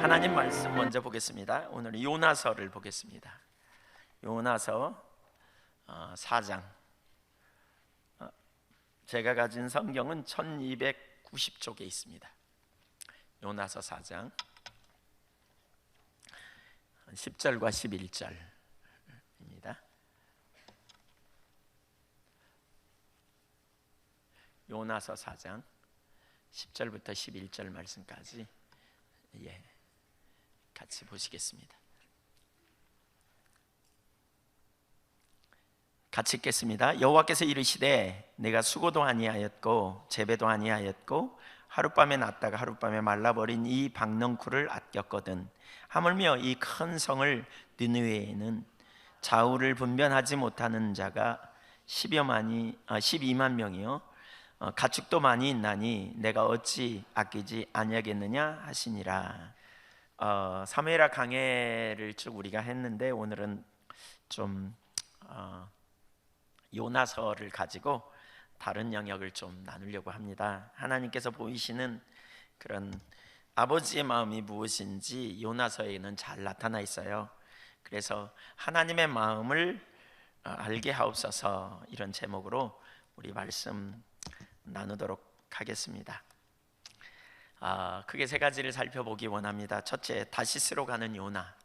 하나님 말씀 먼저 보겠습니다. 오늘 요나서를 보겠습니다. 요나서 4장. 제가 가진 성경은 1290쪽에 있습니다. 요나서 4장 10절과 11절입니다. 요나서 4장 10절부터 11절 말씀까지 같이 보시겠습니다. 같이 읽겠습니다. 여호와께서 이르시되 내가 수고도 아니하였고 재배도 아니하였고 하룻밤에 났다가 하룻밤에 말라버린 이 박넝쿨을 아꼈거든. 하물며 이 큰 성을 느느웨에는 좌우를 분변하지 못하는 자가 12만 명이요 가축도 많이 있나니 내가 어찌 아끼지 아니하겠느냐 하시니라. 사무엘하 강해를 쭉 우리가 했는데 오늘은 좀 요나서를 가지고 다른 영역을 좀 나누려고 합니다. 하나님께서 보이시는 그런 아버지의 마음이 무엇인지 요나서에는 잘 나타나 있어요. 그래서 하나님의 마음을 알게 하옵소서, 이런 제목으로 우리 말씀 나누도록 하겠습니다. 크게 세 가지를 살펴보기 원합니다. 첫째, 다시스로 가는 요나.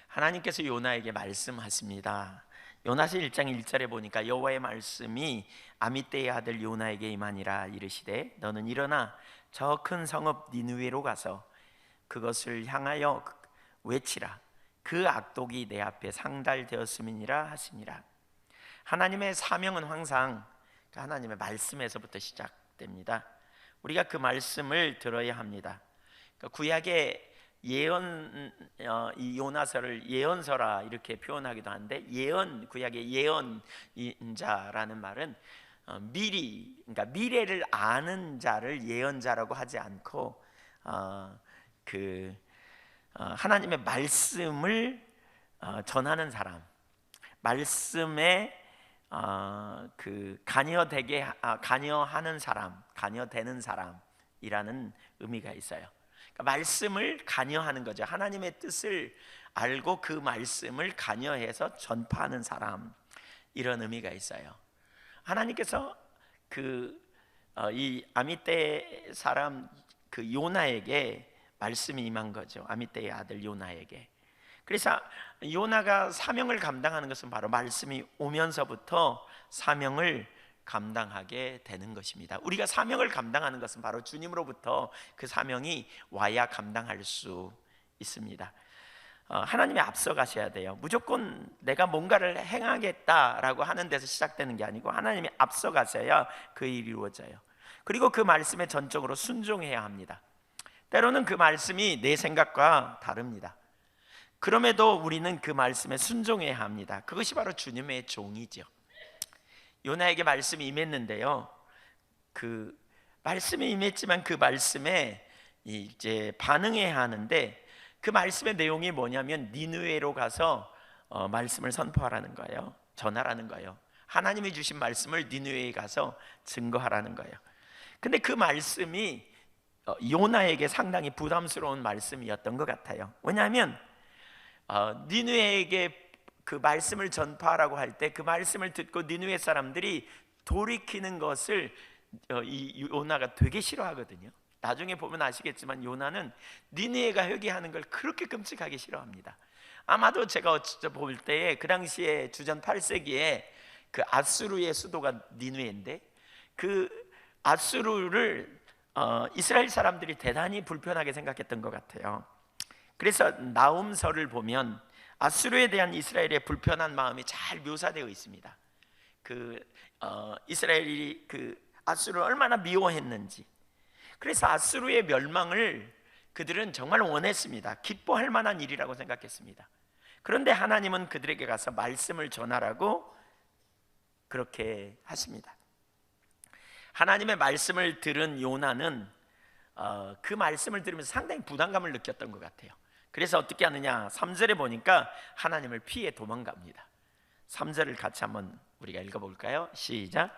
하나님께서 요나에게 말씀하십니다. 요나서 1장 1절에 보니까 여호와의 말씀이 아미떼의 아들 요나에게 임하니라. 이르시되 너는 일어나 저 큰 성읍 니느웨로 가서 그것을 향하여 외치라. 그 악독이 내 앞에 상달되었음이니라 하시니라. 하나님의 사명은 항상 하나님의 말씀에서부터 시작됩니다. 우리가 그 말씀을 들어야 합니다. 구약의 예언, 이 요나서를 예언서라 이렇게 표현하기도 하는데, 구약의 예언자라는 말은 미리, 그러니까 미래를 아는 자를 예언자라고 하지 않고 하나님의 말씀을 전하는 사람, 말씀에 관여하는 사람, 관여되는 사람이라는 의미가 있어요. 그러니까 말씀을 관여하는 거죠. 하나님의 뜻을 알고 그 말씀을 관여해서 전파하는 사람, 이런 의미가 있어요. 하나님께서 이 아미떼 사람 요나에게 말씀이 임한 거죠. 아미떼의 아들 요나에게. 그래서 요나가 사명을 감당하는 것은 바로 말씀이 오면서부터 사명을 감당하게 되는 것입니다. 우리가 사명을 감당하는 것은 바로 주님으로부터 그 사명이 와야 감당할 수 있습니다. 하나님이 앞서 가셔야 돼요. 무조건 내가 뭔가를 행하겠다라고 하는 데서 시작되는 게 아니고 하나님이 앞서 가셔야 그 일이 이루어져요. 그리고 그 말씀에 전적으로 순종해야 합니다. 때로는 그 말씀이 내 생각과 다릅니다. 그럼에도 우리는 그 말씀에 순종해야 합니다. 그것이 바로 주님의 종이죠. 요나에게 말씀이 임했는데요, 그 말씀이 임했지만 그 말씀에 이제 반응해야 하는데, 그 말씀의 내용이 뭐냐면 니느웨로 가서 말씀을 선포하라는 거예요. 전하라는 거예요. 하나님이 주신 말씀을 니느웨에 가서 증거하라는 거예요. 근데 그 말씀이 요나에게 상당히 부담스러운 말씀이었던 것 같아요. 왜냐하면 니느웨에게 그 말씀을 전파하라고 할 때 그 말씀을 듣고 니느웨 사람들이 돌이키는 것을 이 요나가 되게 싫어하거든요. 나중에 보면 아시겠지만 요나는 니느웨가 회개하는 걸 그렇게 끔찍하게 싫어합니다. 아마도 제가 볼 때에 그 당시에 주전 8세기에 그 아수르의 수도가 니느웨인데, 그 아수르를 이스라엘 사람들이 대단히 불편하게 생각했던 것 같아요. 그래서 나훔서를 보면 아수르에 대한 이스라엘의 불편한 마음이 잘 묘사되어 있습니다. 이스라엘이 아수르를 얼마나 미워했는지. 그래서 아수르의 멸망을 그들은 정말 원했습니다. 기뻐할 만한 일이라고 생각했습니다. 그런데 하나님은 그들에게 가서 말씀을 전하라고 그렇게 하십니다. 하나님의 말씀을 들은 요나는 그 말씀을 들으면서 상당히 부담감을 느꼈던 것 같아요. 그래서 어떻게 하느냐, 3절에 보니까 하나님을 피해 도망갑니다. 3절을 같이 한번 우리가 읽어볼까요? 시작.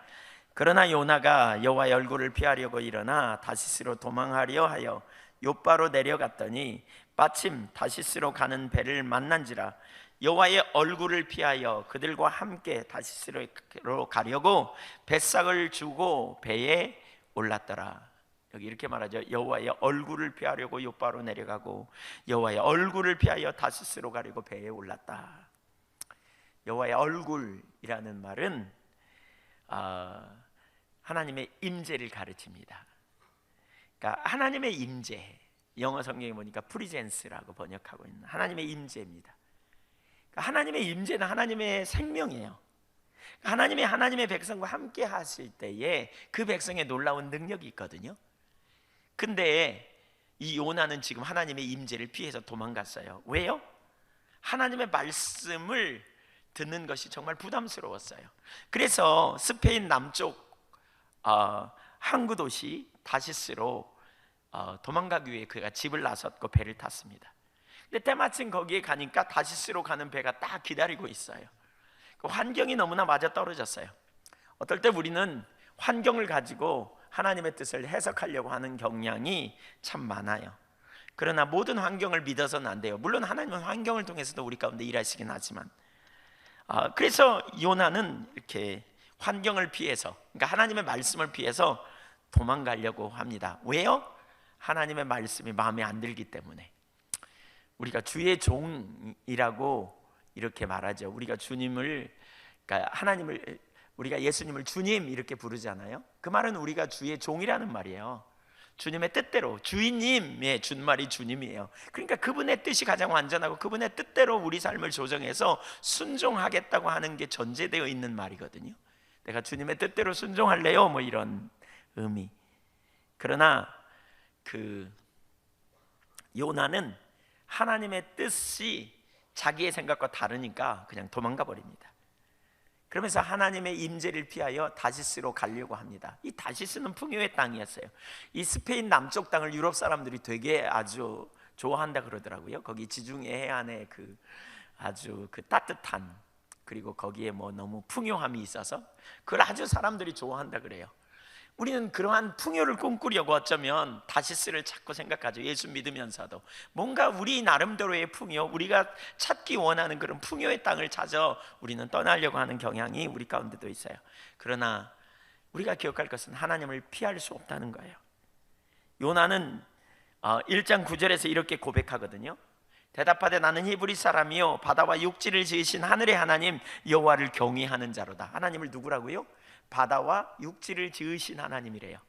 그러나 요나가 여호와의 얼굴을 피하려고 일어나 다시스로 도망하려 하여 욥바로 내려갔더니 마침 다시스로 가는 배를 만난지라 여호와의 얼굴을 피하여 그들과 함께 다시스로 가려고 뱃삭을 주고 배에 올랐더라. 여기 이렇게 말하죠. 여호와의 얼굴을 피하려고 욥바로 내려가고 여호와의 얼굴을 피하여 다시스로 가려고 배에 올랐다. 여호와의 얼굴이라는 말은 하나님의 임재를 가르칩니다. 그러니까 하나님의 임재, 영어 성경에 보니까 프리젠스라고 번역하고 있는 하나님의 임재입니다. 그러니까 하나님의 임재는 하나님의 생명이에요. 하나님의 백성과 함께 하실 때에 그 백성의 놀라운 능력이 있거든요. 근데 이 요나는 지금 하나님의 임재를 피해서 도망갔어요. 왜요? 하나님의 말씀을 듣는 것이 정말 부담스러웠어요. 그래서 스페인 남쪽 항구 도시 다시스로 도망가기 위해 그가 집을 나섰고 배를 탔습니다. 근데 때마침 거기에 가니까 다시스로 가는 배가 딱 기다리고 있어요. 그 환경이 너무나 맞아 떨어졌어요. 어떨 때 우리는 환경을 가지고 하나님의 뜻을 해석하려고 하는 경향이 참 많아요. 그러나 모든 환경을 믿어서는 안 돼요. 물론 하나님은 환경을 통해서도 우리 가운데 일하시긴 하지만 그래서 요나는 이렇게 환경을 피해서, 그러니까 하나님의 말씀을 피해서 도망가려고 합니다. 왜요? 하나님의 말씀이 마음에 안 들기 때문에. 우리가 주의 종이라고 이렇게 말하죠. 우리가 주님을, 그러니까 하나님을, 우리가 예수님을 주님 이렇게 부르잖아요. 그 말은 우리가 주의 종이라는 말이에요. 주님의 뜻대로, 주인님의 준말이 주님이에요. 그러니까 그분의 뜻이 가장 완전하고 그분의 뜻대로 우리 삶을 조정해서 순종하겠다고 하는 게 전제되어 있는 말이거든요. 내가 주님의 뜻대로 순종할래요? 뭐 이런 의미. 그러나 그 요나는 하나님의 뜻이 자기의 생각과 다르니까 그냥 도망가 버립니다. 그러면서 하나님의 임재를 피하여 다시스로 가려고 합니다. 이 다시스는 풍요의 땅이었어요. 이 스페인 남쪽 땅을 유럽 사람들이 되게 아주 좋아한다 그러더라고요. 거기 지중해 해안에 그 아주 그 따뜻한, 그리고 거기에 뭐 너무 풍요함이 있어서 그걸 아주 사람들이 좋아한다 그래요. 우리는 그러한 풍요를 꿈꾸려고 어쩌면 다시스를 자꾸 생각하죠. 예수 믿으면서도 뭔가 우리 나름대로의 풍요, 우리가 찾기 원하는 그런 풍요의 땅을 찾아 우리는 떠나려고 하는 경향이 우리 가운데도 있어요. 그러나 우리가 기억할 것은 하나님을 피할 수 없다는 거예요. 요나는 1장 9절에서 이렇게 고백하거든요. 대답하되 나는 히브리 사람이요 바다와 육지를 지으신 하늘의 하나님 여호와를 경외하는 자로다. 하나님을 누구라고요? 바다와 육지를 지으신 하나님이래요.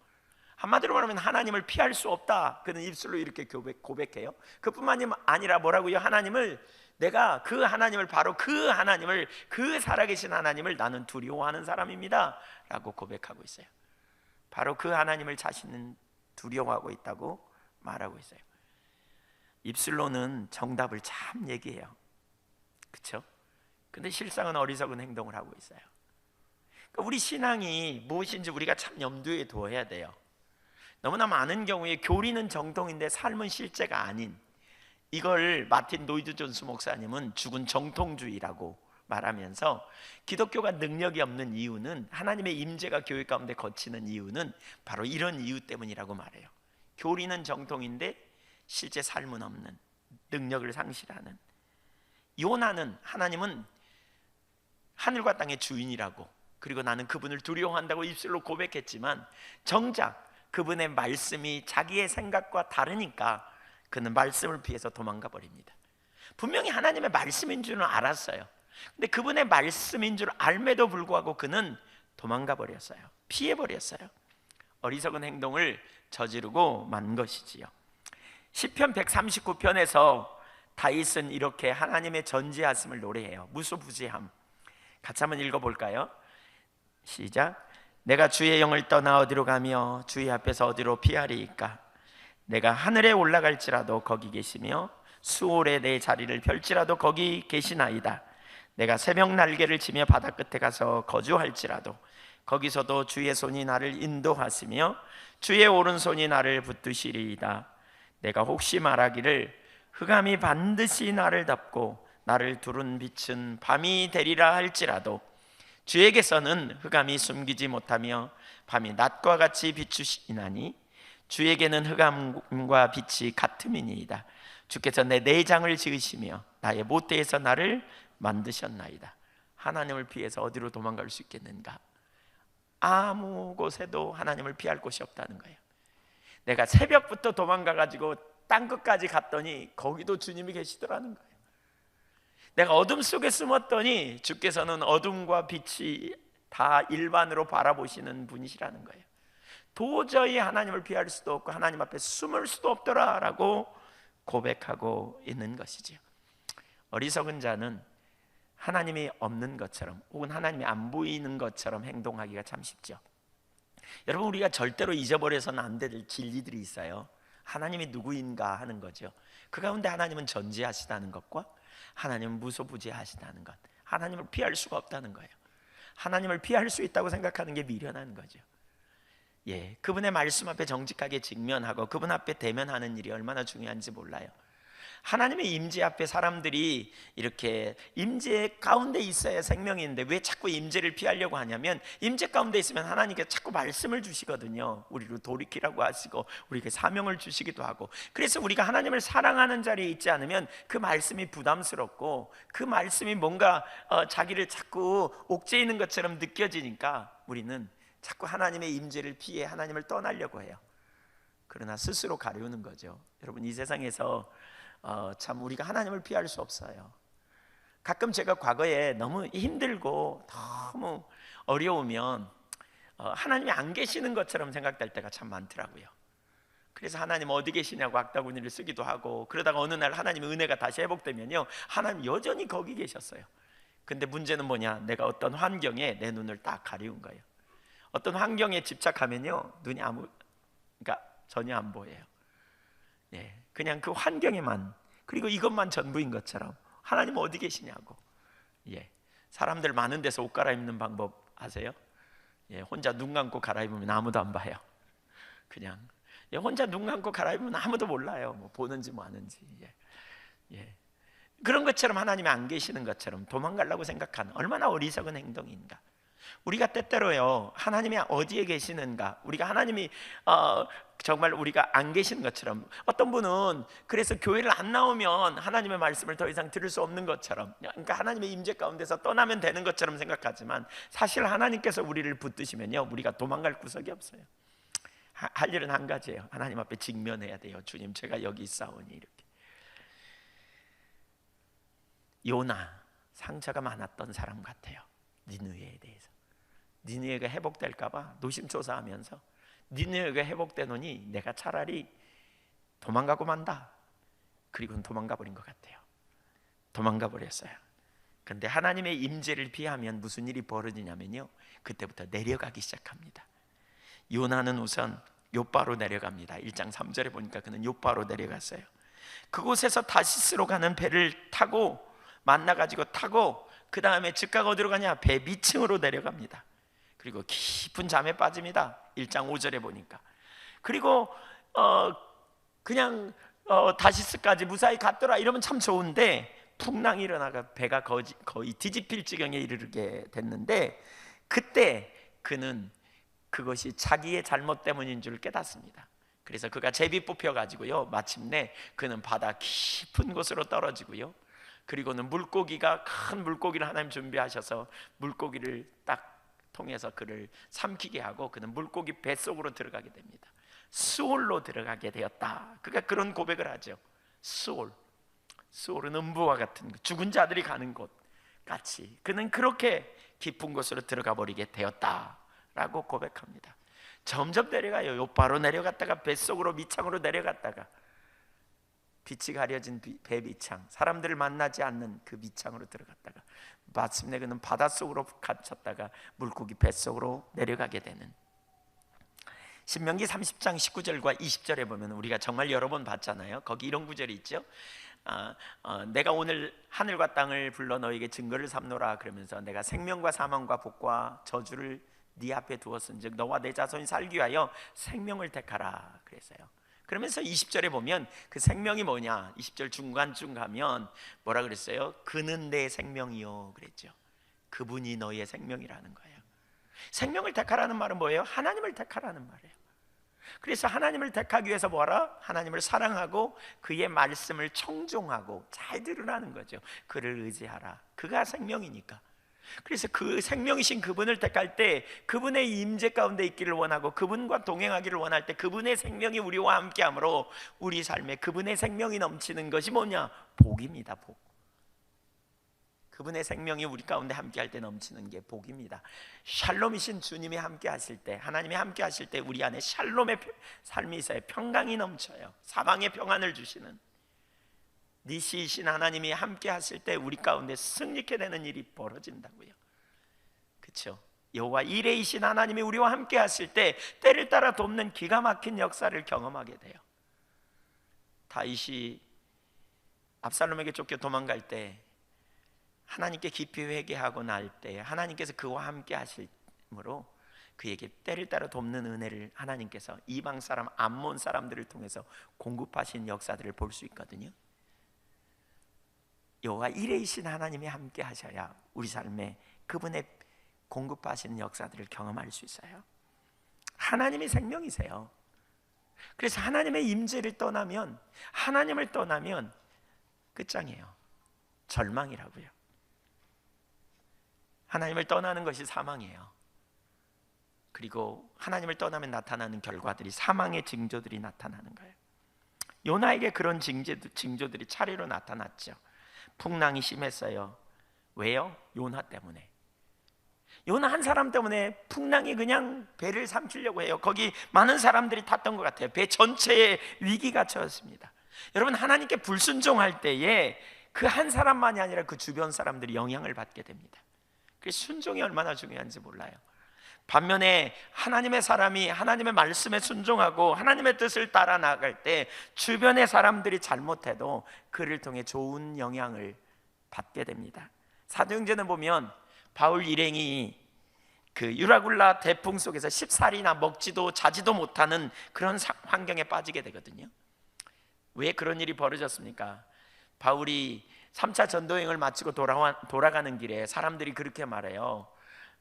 한마디로 말하면 하나님을 피할 수 없다. 그는 입술로 이렇게 고백해요. 그뿐만이 아니라 뭐라고요? 하나님을, 내가 그 하나님을, 바로 그 하나님을, 그 살아계신 하나님을 나는 두려워하는 사람입니다 라고 고백하고 있어요. 바로 그 하나님을 자신은 두려워하고 있다고 말하고 있어요. 입술로는 정답을 참 얘기해요. 그렇죠? 근데 실상은 어리석은 행동을 하고 있어요. 우리 신앙이 무엇인지 우리가 참 염두에 두어야 돼요. 너무나 많은 경우에 교리는 정통인데 삶은 실제가 아닌, 이걸 마틴 노이드 존스 목사님은 죽은 정통주의라고 말하면서 기독교가 능력이 없는 이유는, 하나님의 임재가 교회 가운데 거치는 이유는 바로 이런 이유 때문이라고 말해요. 교리는 정통인데 실제 삶은 없는, 능력을 상실하는. 요나는 하나님은 하늘과 땅의 주인이라고, 그리고 나는 그분을 두려워한다고 입술로 고백했지만 정작 그분의 말씀이 자기의 생각과 다르니까 그는 말씀을 피해서 도망가 버립니다. 분명히 하나님의 말씀인 줄은 알았어요. 근데 그분의 말씀인 줄 알매도 불구하고 그는 도망가 버렸어요. 피해 버렸어요. 어리석은 행동을 저지르고 만 것이지요. 시편 139편에서 다윗은 이렇게 하나님의 전지하심을 노래해요. 무소부지함. 같이 한번 읽어볼까요? 시작. 내가 주의 영을 떠나 어디로 가며 주의 앞에서 어디로 피하리이까? 내가 하늘에 올라갈지라도 거기 계시며 수월에 내 자리를 펼지라도 거기 계시나이다. 내가 새벽 날개를 치며 바다 끝에 가서 거주할지라도 거기서도 주의 손이 나를 인도하시며 주의 오른손이 나를 붙드시리이다. 내가 혹시 말하기를 흑암이 반드시 나를 덮고 나를 두른 빛은 밤이 되리라 할지라도 주에게서는 흑암이 숨기지 못하며 밤이 낮과 같이 비추시나니 주에게는 흑암과 빛이 같음이니이다. 주께서 내 내장을 지으시며 나의 모태에서 나를 만드셨나이다. 하나님을 피해서 어디로 도망갈 수 있겠는가? 아무 곳에도 하나님을 피할 곳이 없다는 거예요. 내가 새벽부터 도망가가지고 땅끝까지 갔더니 거기도 주님이 계시더라는 거예요. 내가 어둠 속에 숨었더니 주께서는 어둠과 빛이 다 일반으로 바라보시는 분이시라는 거예요. 도저히 하나님을 피할 수도 없고 하나님 앞에 숨을 수도 없더라라고 고백하고 있는 것이지요. 어리석은 자는 하나님이 없는 것처럼 혹은 하나님이 안 보이는 것처럼 행동하기가 참 쉽죠. 여러분, 우리가 절대로 잊어버려서는 안 될 진리들이 있어요. 하나님이 누구인가 하는 거죠. 그 가운데 하나님은 전지하시다는 것과 하나님은 무소부지하시다는 것, 하나님을 피할 수가 없다는 거예요. 하나님을 피할 수 있다고 생각하는 게 미련한 거죠. 그분의 말씀 앞에 정직하게 직면하고 그분 앞에 대면하는 일이 얼마나 중요한지 몰라요. 하나님의 임재 앞에 사람들이 이렇게 임재 가운데 있어야 생명이 있는데 왜 자꾸 임재를 피하려고 하냐면, 임재 가운데 있으면 하나님께서 자꾸 말씀을 주시거든요. 우리로 돌이키라고 하시고 우리에게 사명을 주시기도 하고. 그래서 우리가 하나님을 사랑하는 자리에 있지 않으면 그 말씀이 부담스럽고 그 말씀이 뭔가 자기를 자꾸 옥죄이는 것처럼 느껴지니까 우리는 자꾸 하나님의 임재를 피해 하나님을 떠나려고 해요. 그러나 스스로 가려우는 거죠. 여러분, 이 세상에서 참 우리가 하나님을 피할 수 없어요. 가끔 제가 과거에 너무 힘들고 너무 어려우면 하나님이 안 계시는 것처럼 생각될 때가 참 많더라고요. 그래서 하나님 어디 계시냐고 악다구니를 쓰기도 하고, 그러다가 어느 날 하나님의 은혜가 다시 회복되면요, 하나님 여전히 거기 계셨어요. 근데 문제는 뭐냐? 내가 어떤 환경에 내 눈을 딱 가리운 거예요. 어떤 환경에 집착하면요, 눈이 그러니까 전혀 안 보여요. 그냥 그 환경에만, 그리고 이것만 전부인 것처럼 하나님 어디 계시냐고. 사람들 많은 데서 옷 갈아입는 방법 아세요? 혼자 눈 감고 갈아입으면 아무도 안 봐요. 그냥 혼자 눈 감고 갈아입으면 아무도 몰라요. 뭐 보는지 뭐 아는지. 그런 것처럼 하나님이 안 계시는 것처럼 도망가려고 생각하는 얼마나 어리석은 행동인가. 우리가 때때로요, 하나님이 어디에 계시는가, 우리가 하나님이 정말 우리가 안 계시는 것처럼, 어떤 분은 그래서 교회를 안 나오면 하나님의 말씀을 더 이상 들을 수 없는 것처럼, 그러니까 하나님의 임재 가운데서 떠나면 되는 것처럼 생각하지만, 사실 하나님께서 우리를 붙드시면요, 우리가 도망갈 구석이 없어요. 할 일은 한 가지예요. 하나님 앞에 직면해야 돼요. 주님, 제가 여기 있사오니. 이렇게. 요나, 상처가 많았던 사람 같아요. 니느웨에 대해서. 니느웨가 회복될까봐 노심초사하면서, 니느웨가 회복되노니 내가 차라리 도망가고 만다. 그리고는 도망가 버린 것 같아요. 도망가 버렸어요. 그런데 하나님의 임재를 피하면 무슨 일이 벌어지냐면요, 그때부터 내려가기 시작합니다. 요나는 우선 요바로 내려갑니다. 1장 3절에 보니까 그는 요바로 내려갔어요. 그곳에서 다시스로 가는 배를 타고 만나가지고 타고, 그 다음에 즉각 어디로 가냐? 배 밑층으로 내려갑니다. 그리고 깊은 잠에 빠집니다. 1장 5절에 보니까. 그리고 그냥 다시스까지 무사히 갔더라 이러면 참 좋은데, 풍랑이 일어나가 배가 거의 뒤집힐 지경에 이르게 됐는데, 그때 그는 그것이 자기의 잘못 때문인 줄 깨닫습니다. 그래서 그가 제비 뽑혀 가지고요, 마침내 그는 바다 깊은 곳으로 떨어지고요, 그리고는 물고기가, 큰 물고기를 하나님 준비하셔서 물고기를 딱 통해서 그를 삼키게 하고, 그는 물고기 뱃속으로 들어가게 됩니다. 수올로 들어가게 되었다. 그가 그런 고백을 하죠. 수올은 음부와 같은, 죽은 자들이 가는 곳 같이 그는 그렇게 깊은 곳으로 들어가 버리게 되었다라고 고백합니다. 점점 내려가요. 요바로 내려갔다가 뱃속으로, 밑창으로 내려갔다가, 빛이 가려진 배 밑창, 사람들을 만나지 않는 그 밑창으로 들어갔다가 마침내 그는 바닷속으로 갇혔다가 물고기 뱃속으로 내려가게 되는, 신명기 30장 19절과 20절에 보면 우리가 정말 여러 번 봤잖아요. 거기 이런 구절이 있죠. 내가 오늘 하늘과 땅을 불러 너에게 증거를 삼노라 그러면서, 내가 생명과 사망과 복과 저주를 네 앞에 두었은즉 너와 내 자손이 살기 위하여 생명을 택하라 그랬어요. 그러면서 20절에 보면 그 생명이 뭐냐, 20절 중간쯤 가면 뭐라 그랬어요? 그는 내 생명이요 그랬죠. 그분이 너의 생명이라는 거예요. 생명을 택하라는 말은 뭐예요? 하나님을 택하라는 말이에요. 그래서 하나님을 택하기 위해서 뭐하라? 하나님을 사랑하고 그의 말씀을 청종하고 잘 들으라는 거죠. 그를 의지하라. 그가 생명이니까. 그래서 그 생명이신 그분을 택할 때 그분의 임재 가운데 있기를 원하고 그분과 동행하기를 원할 때 그분의 생명이 우리와 함께하므로 우리 삶에 그분의 생명이 넘치는 것이 뭐냐? 복입니다. 복. 그분의 생명이 우리 가운데 함께할 때 넘치는 게 복입니다. 샬롬이신 주님이 함께하실 때, 하나님이 함께하실 때 우리 안에 샬롬의 삶이 있어요. 평강이 넘쳐요. 사방에 평안을 주시는 니시이신 하나님이 함께하실 때 우리 가운데 승리케 되는 일이 벌어진다고요. 그렇죠? 여호와 이레이신 하나님이 우리와 함께하실 때 때를 따라 돕는 기가 막힌 역사를 경험하게 돼요. 다윗이 압살롬에게 쫓겨 도망갈 때 하나님께 깊이 회개하고 날 때 하나님께서 그와 함께 하심으로 그에게 때를 따라 돕는 은혜를 하나님께서 이방 사람 암몬 사람들을 통해서 공급하신 역사들을 볼 수 있거든요. 여호와 이레이신 하나님이 함께 하셔야 우리 삶에 그분의 공급하시는 역사들을 경험할 수 있어요. 하나님이 생명이세요. 그래서 하나님의 임재를 떠나면, 하나님을 떠나면 끝장이에요. 절망이라고요. 하나님을 떠나는 것이 사망이에요. 그리고 하나님을 떠나면 나타나는 결과들이 사망의 징조들이 나타나는 거예요. 요나에게 그런 징조들이 차례로 나타났죠. 풍랑이 심했어요. 왜요? 요나 때문에. 요나 한 사람 때문에 풍랑이 그냥 배를 삼키려고 해요. 거기 많은 사람들이 탔던 것 같아요. 배 전체에 위기가 처했습니다. 여러분, 하나님께 불순종할 때에 그 한 사람만이 아니라 그 주변 사람들이 영향을 받게 됩니다. 그래서 순종이 얼마나 중요한지 몰라요. 반면에 하나님의 사람이 하나님의 말씀에 순종하고 하나님의 뜻을 따라 나아갈 때 주변의 사람들이 잘못해도 그를 통해 좋은 영향을 받게 됩니다. 사도행전에 보면 바울 일행이 그 유라굴라 대풍 속에서 10살이나 먹지도 자지도 못하는 그런 환경에 빠지게 되거든요. 왜 그런 일이 벌어졌습니까? 바울이 3차 전도여행을 마치고 돌아가는 길에 사람들이 그렇게 말해요.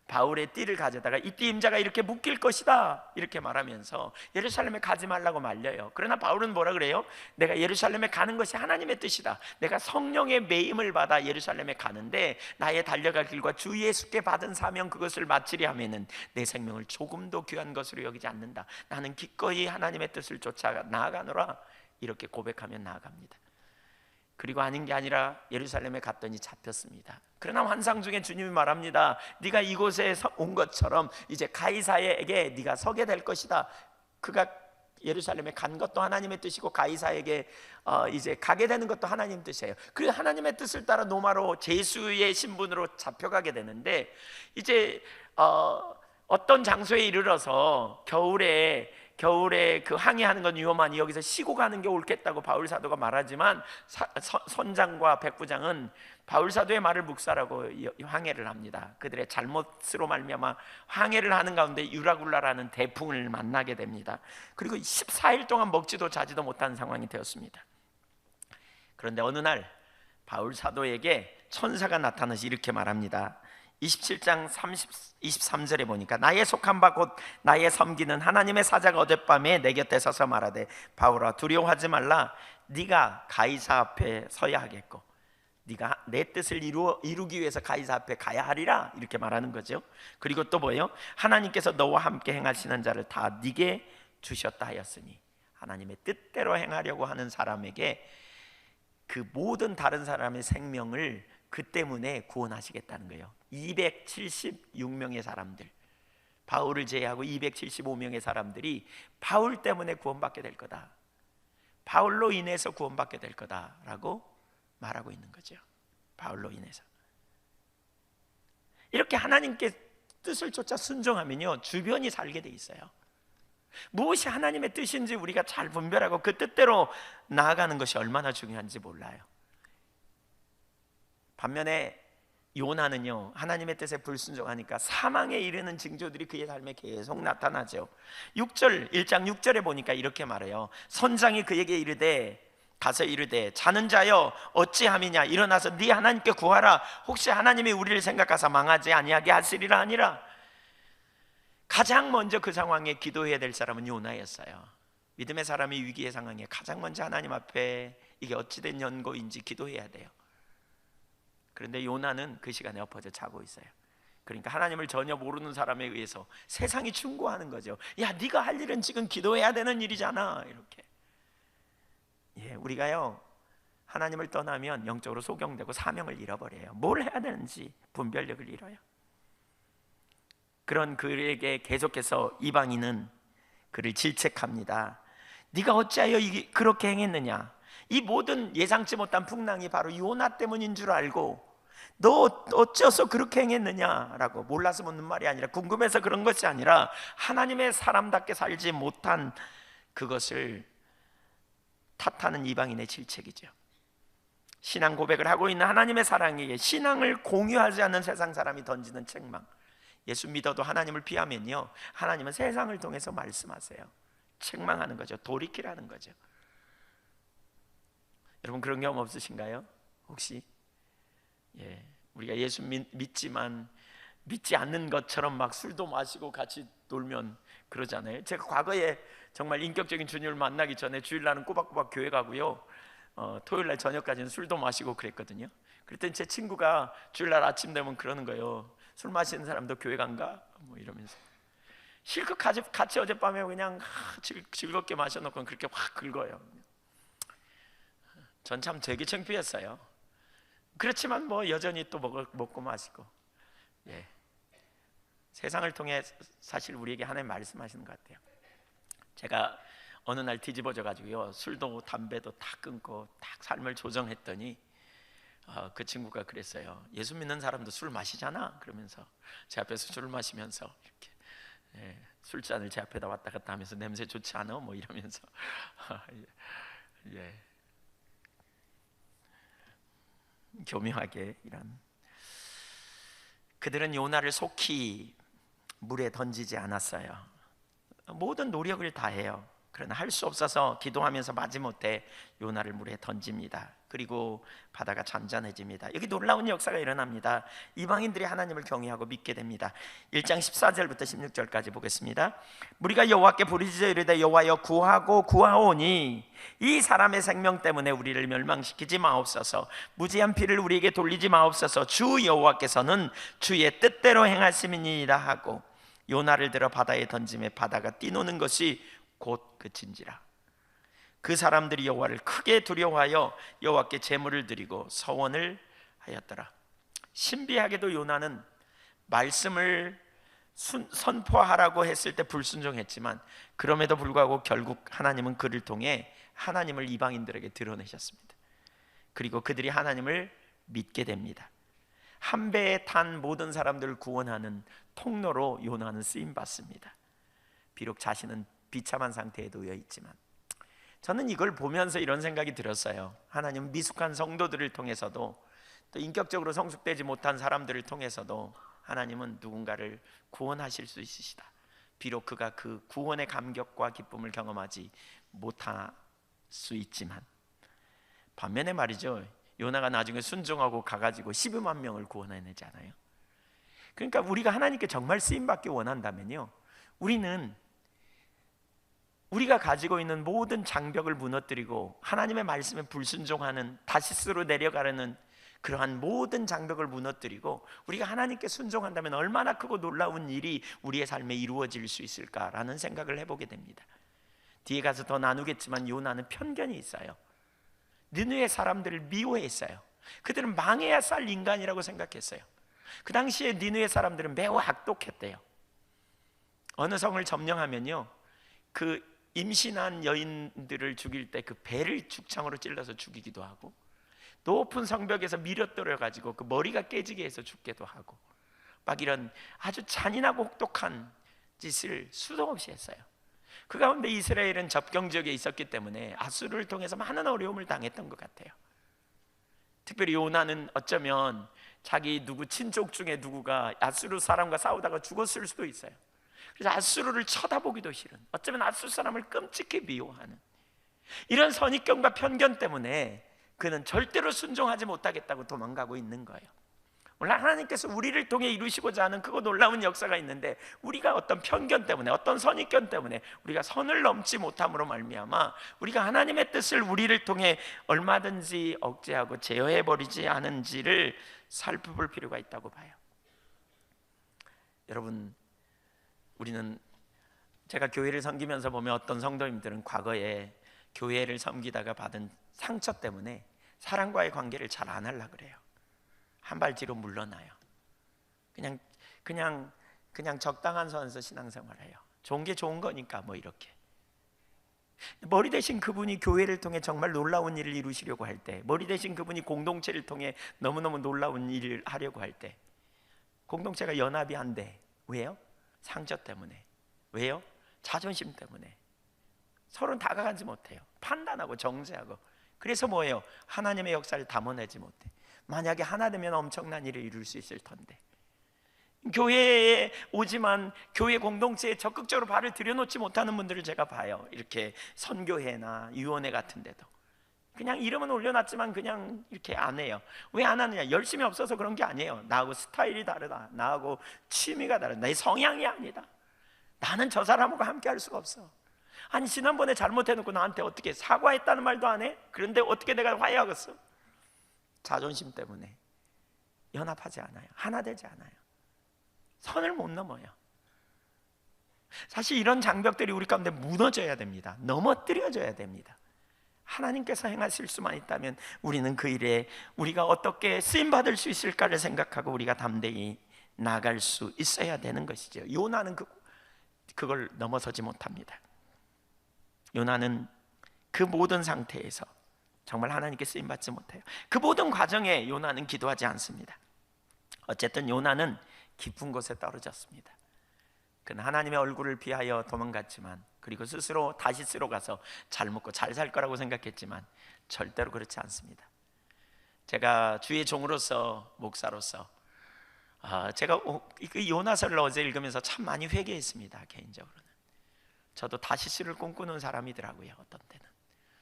바울의 띠를 가져다가 이 띠 임자가 이렇게 묶일 것이다 이렇게 말하면서 예루살렘에 가지 말라고 말려요. 그러나 바울은 뭐라 그래요? 내가 예루살렘에 가는 것이 하나님의 뜻이다. 내가 성령의 매임을 받아 예루살렘에 가는데 나의 달려갈 길과 주 예수께 받은 사명 그것을 마치려 하면은 내 생명을 조금도 귀한 것으로 여기지 않는다. 나는 기꺼이 하나님의 뜻을 쫓아 나아가노라 이렇게 고백하며 나아갑니다. 그리고 아닌 게 아니라 예루살렘에 갔더니 잡혔습니다. 그러나 환상 중에 주님이 말합니다. 네가 이곳에 온 것처럼 이제 가이사에게 네가 서게 될 것이다. 그가 예루살렘에 간 것도 하나님의 뜻이고 가이사에게 이제 가게 되는 것도 하나님 뜻이에요. 그 하나님의 뜻을 따라 로마로 제수의 신분으로 잡혀가게 되는데 이제 어떤 장소에 이르러서 겨울에 그 항해하는 건 위험하니 여기서 쉬고 가는 게 옳겠다고 바울 사도가 말하지만 선장과 백부장은 바울 사도의 말을 묵살하고 항해를 합니다. 그들의 잘못으로 말미암아 항해를 하는 가운데 유라굴라라는 대풍을 만나게 됩니다. 그리고 14일 동안 먹지도 자지도 못한 상황이 되었습니다. 그런데 어느 날 바울 사도에게 천사가 나타나서 이렇게 말합니다. 27장 23절에 보니까 나의 속한 바 곧 나의 섬기는 하나님의 사자가 어젯밤에 내 곁에 서서 말하되 바울아 두려워하지 말라. 네가 가이사 앞에 서야 하겠고 네가 내 뜻을 이루기 위해서 가이사 앞에 가야 하리라 이렇게 말하는 거죠. 그리고 또 뭐예요? 하나님께서 너와 함께 행하시는 자를 다 네게 주셨다 하였으니 하나님의 뜻대로 행하려고 하는 사람에게 그 모든 다른 사람의 생명을 그 때문에 구원하시겠다는 거예요. 276명의 사람들, 바울을 제외하고 275명의 사람들이 바울 때문에 구원받게 될 거다. 바울로 인해서 구원받게 될 거다라고 말하고 있는 거죠. 바울로 인해서. 이렇게 하나님께 뜻을 쫓아 순종하면요 주변이 살게 돼 있어요. 무엇이 하나님의 뜻인지 우리가 잘 분별하고 그 뜻대로 나아가는 것이 얼마나 중요한지 몰라요. 반면에 요나는요 하나님의 뜻에 불순종하니까 사망에 이르는 징조들이 그의 삶에 계속 나타나죠. 1장 6절에 보니까 이렇게 말해요. 선장이 그에게 가서 이르되 자는 자여 어찌함이냐 일어나서 네 하나님께 구하라. 혹시 하나님이 우리를 생각하사 망하지 아니하게 하시리라 하니라. 가장 먼저 그 상황에 기도해야 될 사람은 요나였어요. 믿음의 사람이 위기의 상황에 가장 먼저 하나님 앞에 이게 어찌된 연고인지 기도해야 돼요. 그런데 요나는 그 시간에 엎어져 자고 있어요. 그러니까 하나님을 전혀 모르는 사람에 의해서 세상이 충고하는 거죠. 야, 네가 할 일은 지금 기도해야 되는 일이잖아, 이렇게. 우리가요, 하나님을 떠나면 영적으로 소경되고 사명을 잃어버려요. 뭘 해야 되는지 분별력을 잃어요. 그런 그에게 계속해서 이방인은 그를 질책합니다. 네가 어찌하여 그렇게 행했느냐? 이 모든 예상치 못한 풍랑이 바로 요나 때문인 줄 알고 너 어째서 그렇게 행했느냐라고, 몰라서 묻는 말이 아니라 궁금해서 그런 것이 아니라 하나님의 사람답게 살지 못한 그것을 탓하는 이방인의 질책이죠. 신앙 고백을 하고 있는 하나님의 사랑에게 신앙을 공유하지 않는 세상 사람이 던지는 책망. 예수 믿어도 하나님을 피하면요, 하나님은 세상을 통해서 말씀하세요. 책망하는 거죠. 돌이키라는 거죠. 여러분 그런 경험 없으신가요? 혹시? 우리가 예수 믿지만 믿지 않는 것처럼 막 술도 마시고 같이 놀면 그러잖아요. 제가 과거에 정말 인격적인 주님을 만나기 전에 주일날은 꼬박꼬박 교회 가고요, 토요일날 저녁까지는 술도 마시고 그랬거든요. 그랬더니 제 친구가 주일날 아침 되면 그러는 거예요. 술 마시는 사람도 교회 간가? 뭐 이러면서. 실컷 같이 어젯밤에 그냥 즐겁게 마셔놓고 그렇게 확 긁어요. 전 참 되게 창피했어요. 그렇지만 뭐 여전히 또 먹고 마시고. 세상을 통해 사실 우리에게 하나님 말씀하시는 것 같아요. 제가 어느 날 뒤집어져 가지고요, 술도 담배도 다 끊고 딱 삶을 조정했더니 그 친구가 그랬어요. 예수 믿는 사람도 술 마시잖아, 그러면서 제 앞에서 술을 마시면서 이렇게 술잔을 제 앞에다 왔다 갔다 하면서 냄새 좋지 않아? 뭐 이러면서 교묘하게 이런. 그들은 요나를 속히 물에 던지지 않았어요. 모든 노력을 다해요. 그러나 할 수 없어서 기도하면서 마지못해 요나를 물에 던집니다. 그리고 바다가 잔잔해집니다. 여기 놀라운 역사가 일어납니다. 이방인들이 하나님을 경외하고 믿게 됩니다. 1장 14절부터 16절까지 보겠습니다. 우리가 여호와께 부르짖어 이르되 여호와여 구하고 구하오니 이 사람의 생명 때문에 우리를 멸망시키지 마옵소서. 무지한 피를 우리에게 돌리지 마옵소서. 주 여호와께서는 주의 뜻대로 행하심이니이다 하고 요나를 들어 바다에 던짐에 바다가 뛰노는 것이 곧 그친지라. 그 사람들이 여호와를 크게 두려워하여 여호와께 제물을 드리고 서원을 하였더라. 신비하게도 요나는 말씀을 선포하라고 했을 때 불순종했지만 그럼에도 불구하고 결국 하나님은 그를 통해 하나님을 이방인들에게 드러내셨습니다. 그리고 그들이 하나님을 믿게 됩니다. 한 배에 탄 모든 사람들을 구원하는 통로로 요나는 쓰임 받습니다. 비록 자신은 비참한 상태에 놓여 있지만, 저는 이걸 보면서 이런 생각이 들었어요. 하나님은 미숙한 성도들을 통해서도, 또 인격적으로 성숙되지 못한 사람들을 통해서도 하나님은 누군가를 구원하실 수 있으시다. 비록 그가 그 구원의 감격과 기쁨을 경험하지 못할 수 있지만, 반면에 말이죠, 요나가 나중에 순종하고 가가지고 12만 명을 구원해내잖아요. 그러니까 우리가 하나님께 정말 쓰임받기 원한다면요, 우리가 가지고 있는 모든 장벽을 무너뜨리고 하나님의 말씀에 불순종하는, 다시스로 내려가려는 그러한 모든 장벽을 무너뜨리고 우리가 하나님께 순종한다면 얼마나 크고 놀라운 일이 우리의 삶에 이루어질 수 있을까라는 생각을 해보게 됩니다. 뒤에 가서 더 나누겠지만 요나는 편견이 있어요. 느느웨 사람들을 미워했어요. 그들은 망해야 살 인간이라고 생각했어요. 그 당시에 느느웨 사람들은 매우 악독했대요. 어느 성을 점령하면요, 그 임신한 여인들을 죽일 때 그 배를 죽창으로 찔러서 죽이기도 하고, 높은 성벽에서 밀어떨어 가지고 그 머리가 깨지게 해서 죽기도 하고, 막 이런 아주 잔인하고 혹독한 짓을 수도 없이 했어요. 그 가운데 이스라엘은 접경 지역에 있었기 때문에 아수르를 통해서 많은 어려움을 당했던 것 같아요. 특별히 요나는 어쩌면 자기 친족 중에 누구가 아수르 사람과 싸우다가 죽었을 수도 있어요. 그래서 아수르를 쳐다보기도 싫은, 어쩌면 아수르 사람을 끔찍히 미워하는 이런 선입견과 편견 때문에 그는 절대로 순종하지 못하겠다고 도망가고 있는 거예요. 물론 하나님께서 우리를 통해 이루시고자 하는 그거 놀라운 역사가 있는데, 우리가 어떤 편견 때문에, 어떤 선입견 때문에 우리가 선을 넘지 못함으로 말미암아 우리가 하나님의 뜻을 우리를 통해 얼마든지 억제하고 제어해버리지 않은지를 살펴볼 필요가 있다고 봐요. 여러분, 우리는, 제가 교회를 섬기면서 보면 어떤 성도님들은 과거에 교회를 섬기다가 받은 상처 때문에 사람과의 관계를 잘 안 하려고 그래요. 한 발 뒤로 물러나요. 그냥 적당한 선에서 신앙생활을 해요. 좋은 게 좋은 거니까 뭐 이렇게. 머리 대신 그분이 교회를 통해 정말 놀라운 일을 이루시려고 할 때, 머리 대신 그분이 공동체를 통해 너무너무 놀라운 일을 하려고 할 때 공동체가 연합이 안 돼. 왜요? 상처 때문에. 왜요? 자존심 때문에. 서로는 다가가지 못해요. 판단하고 정죄하고. 그래서 뭐예요? 하나님의 역사를 담아내지 못해. 만약에 하나 되면 엄청난 일을 이룰 수 있을 텐데, 교회에 오지만 교회 공동체에 적극적으로 발을 들여놓지 못하는 분들을 제가 봐요. 이렇게 선교회나 유원회 같은 데도 그냥 이름은 올려놨지만 그냥 이렇게 안 해요. 왜 안 하느냐? 열심히 없어서 그런 게 아니에요. 나하고 스타일이 다르다, 나하고 취미가 다르다, 내 성향이 아니다. 나는 저 사람하고 함께 할 수가 없어. 아니, 지난번에 잘못해놓고 나한테 어떻게 사과했다는 말도 안 해? 그런데 어떻게 내가 화해하겠어? 자존심 때문에 연합하지 않아요. 하나 되지 않아요. 선을 못 넘어요. 사실 이런 장벽들이 우리 가운데 무너져야 됩니다. 넘어뜨려져야 됩니다. 하나님께서 행하실 수만 있다면 우리는 그 일에 우리가 어떻게 쓰임받을 수 있을까를 생각하고 우리가 담대히 나갈 수 있어야 되는 것이죠. 요나는 그걸 넘어서지 못합니다. 요나는 그 모든 상태에서 정말 하나님께 쓰임받지 못해요. 그 모든 과정에 요나는 기도하지 않습니다. 어쨌든 요나는 깊은 곳에 떨어졌습니다. 그는 하나님의 얼굴을 피하여 도망갔지만, 그리고 스스로 다시스로 가서 잘 먹고 잘 살 거라고 생각했지만 절대로 그렇지 않습니다. 제가 주의 종으로서, 목사로서 제가 그 요나서를 어제 읽으면서 참 많이 회개했습니다. 개인적으로는 저도 다시스를 꿈꾸는 사람이더라고요. 어떤 때는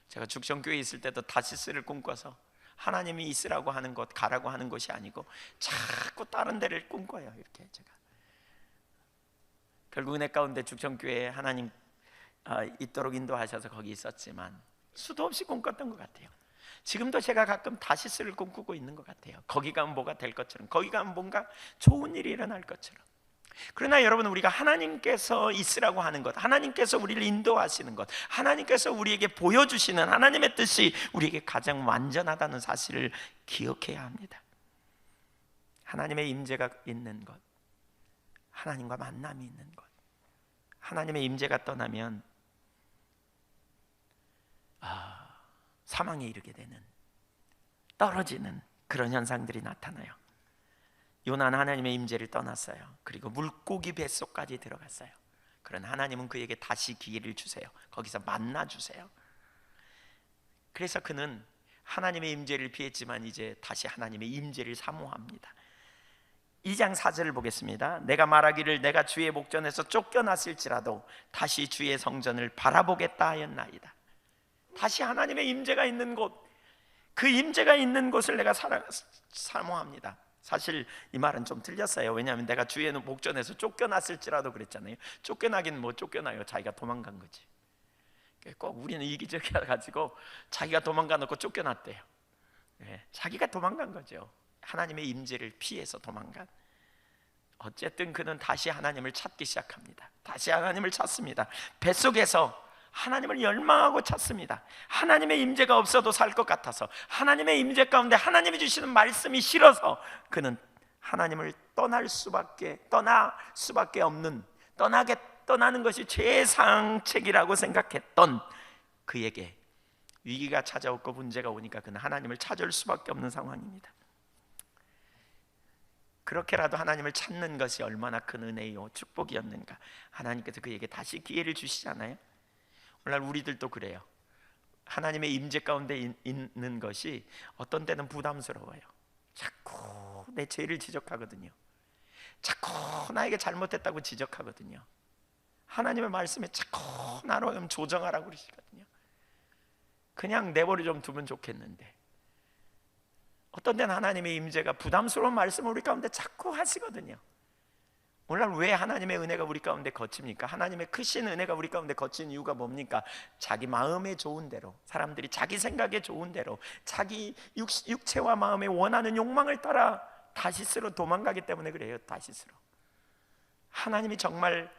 제가 죽전교회에 있을 때도 다시스를 꿈꿔서 하나님이 있으라고 하는 곳, 가라고 하는 곳이 아니고 자꾸 다른 데를 꿈꿔요. 이렇게 제가 결국 은혜 가운데 죽전교회에 하나님 있도록 인도하셔서 거기 있었지만 수도 없이 꿈꿨던 것 같아요. 지금도 제가 가끔 다시스를 꿈꾸고 있는 것 같아요. 거기 가면 뭐가 될 것처럼, 거기 가면 뭔가 좋은 일이 일어날 것처럼. 그러나 여러분, 우리가 하나님께서 있으라고 하는 것, 하나님께서 우리를 인도하시는 것, 하나님께서 우리에게 보여주시는 하나님의 뜻이 우리에게 가장 완전하다는 사실을 기억해야 합니다. 하나님의 임재가 있는 것, 하나님과 만남이 있는 것. 하나님의 임재가 떠나면 사망에 이르게 되는, 떨어지는 그런 현상들이 나타나요. 요나는 하나님의 임재를 떠났어요. 그리고 물고기 뱃속까지 들어갔어요. 그러나 하나님은 그에게 다시 기회를 주세요. 거기서 만나 주세요. 그래서 그는 하나님의 임재를 피했지만 이제 다시 하나님의 임재를 사모합니다. 2장 4절을 보겠습니다. 내가 말하기를 내가 주의 목전에서 쫓겨났을지라도 다시 주의 성전을 바라보겠다 하였나이다. 다시 하나님의 임재가 있는 곳, 그 임재가 있는 곳을 내가 사모합니다. 사실 이 말은 좀 틀렸어요. 왜냐하면 내가 주의 목전에서 쫓겨났을지라도 그랬잖아요. 쫓겨나긴 뭐 쫓겨나요. 자기가 도망간 거지. 꼭 우리는 이기적이어가지고 자기가 도망가 놓고 쫓겨났대요. 자기가 도망간 거죠. 하나님의 임재를 피해서 도망간. 어쨌든 그는 다시 하나님을 찾기 시작합니다. 다시 하나님을 찾습니다. 뱃속에서 하나님을 열망하고 찾습니다. 하나님의 임재가 없어도 살 것 같아서, 하나님의 임재 가운데 하나님이 주시는 말씀이 싫어서 그는 하나님을 떠날 수밖에 없는, 떠나는 것이 최상책이라고 생각했던 그에게 위기가 찾아오고 문제가 오니까 그는 하나님을 찾을 수밖에 없는 상황입니다. 그렇게라도 하나님을 찾는 것이 얼마나 큰 은혜요 축복이었는가. 하나님께서 그에게 다시 기회를 주시잖아요. 오늘날 우리들도 그래요. 하나님의 임재 가운데 있는 것이 어떤 때는 부담스러워요. 자꾸 내 죄를 지적하거든요. 자꾸 나에게 잘못했다고 지적하거든요. 하나님의 말씀에 자꾸 나로 좀 조정하라고 그러시거든요. 그냥 내버려 좀 두면 좋겠는데 어떤 때는 하나님의 임재가 부담스러운 말씀을 우리 가운데 자꾸 하시거든요. 오늘날 왜 하나님의 은혜가 우리 가운데 거칩니까? 하나님의 크신 은혜가 우리 가운데 거친 이유가 뭡니까? 자기 마음에 좋은 대로, 사람들이 자기 생각에 좋은 대로, 자기 육체와 마음에 원하는 욕망을 따라 다시스로 도망가기 때문에 그래요. 다시스로. 하나님이 정말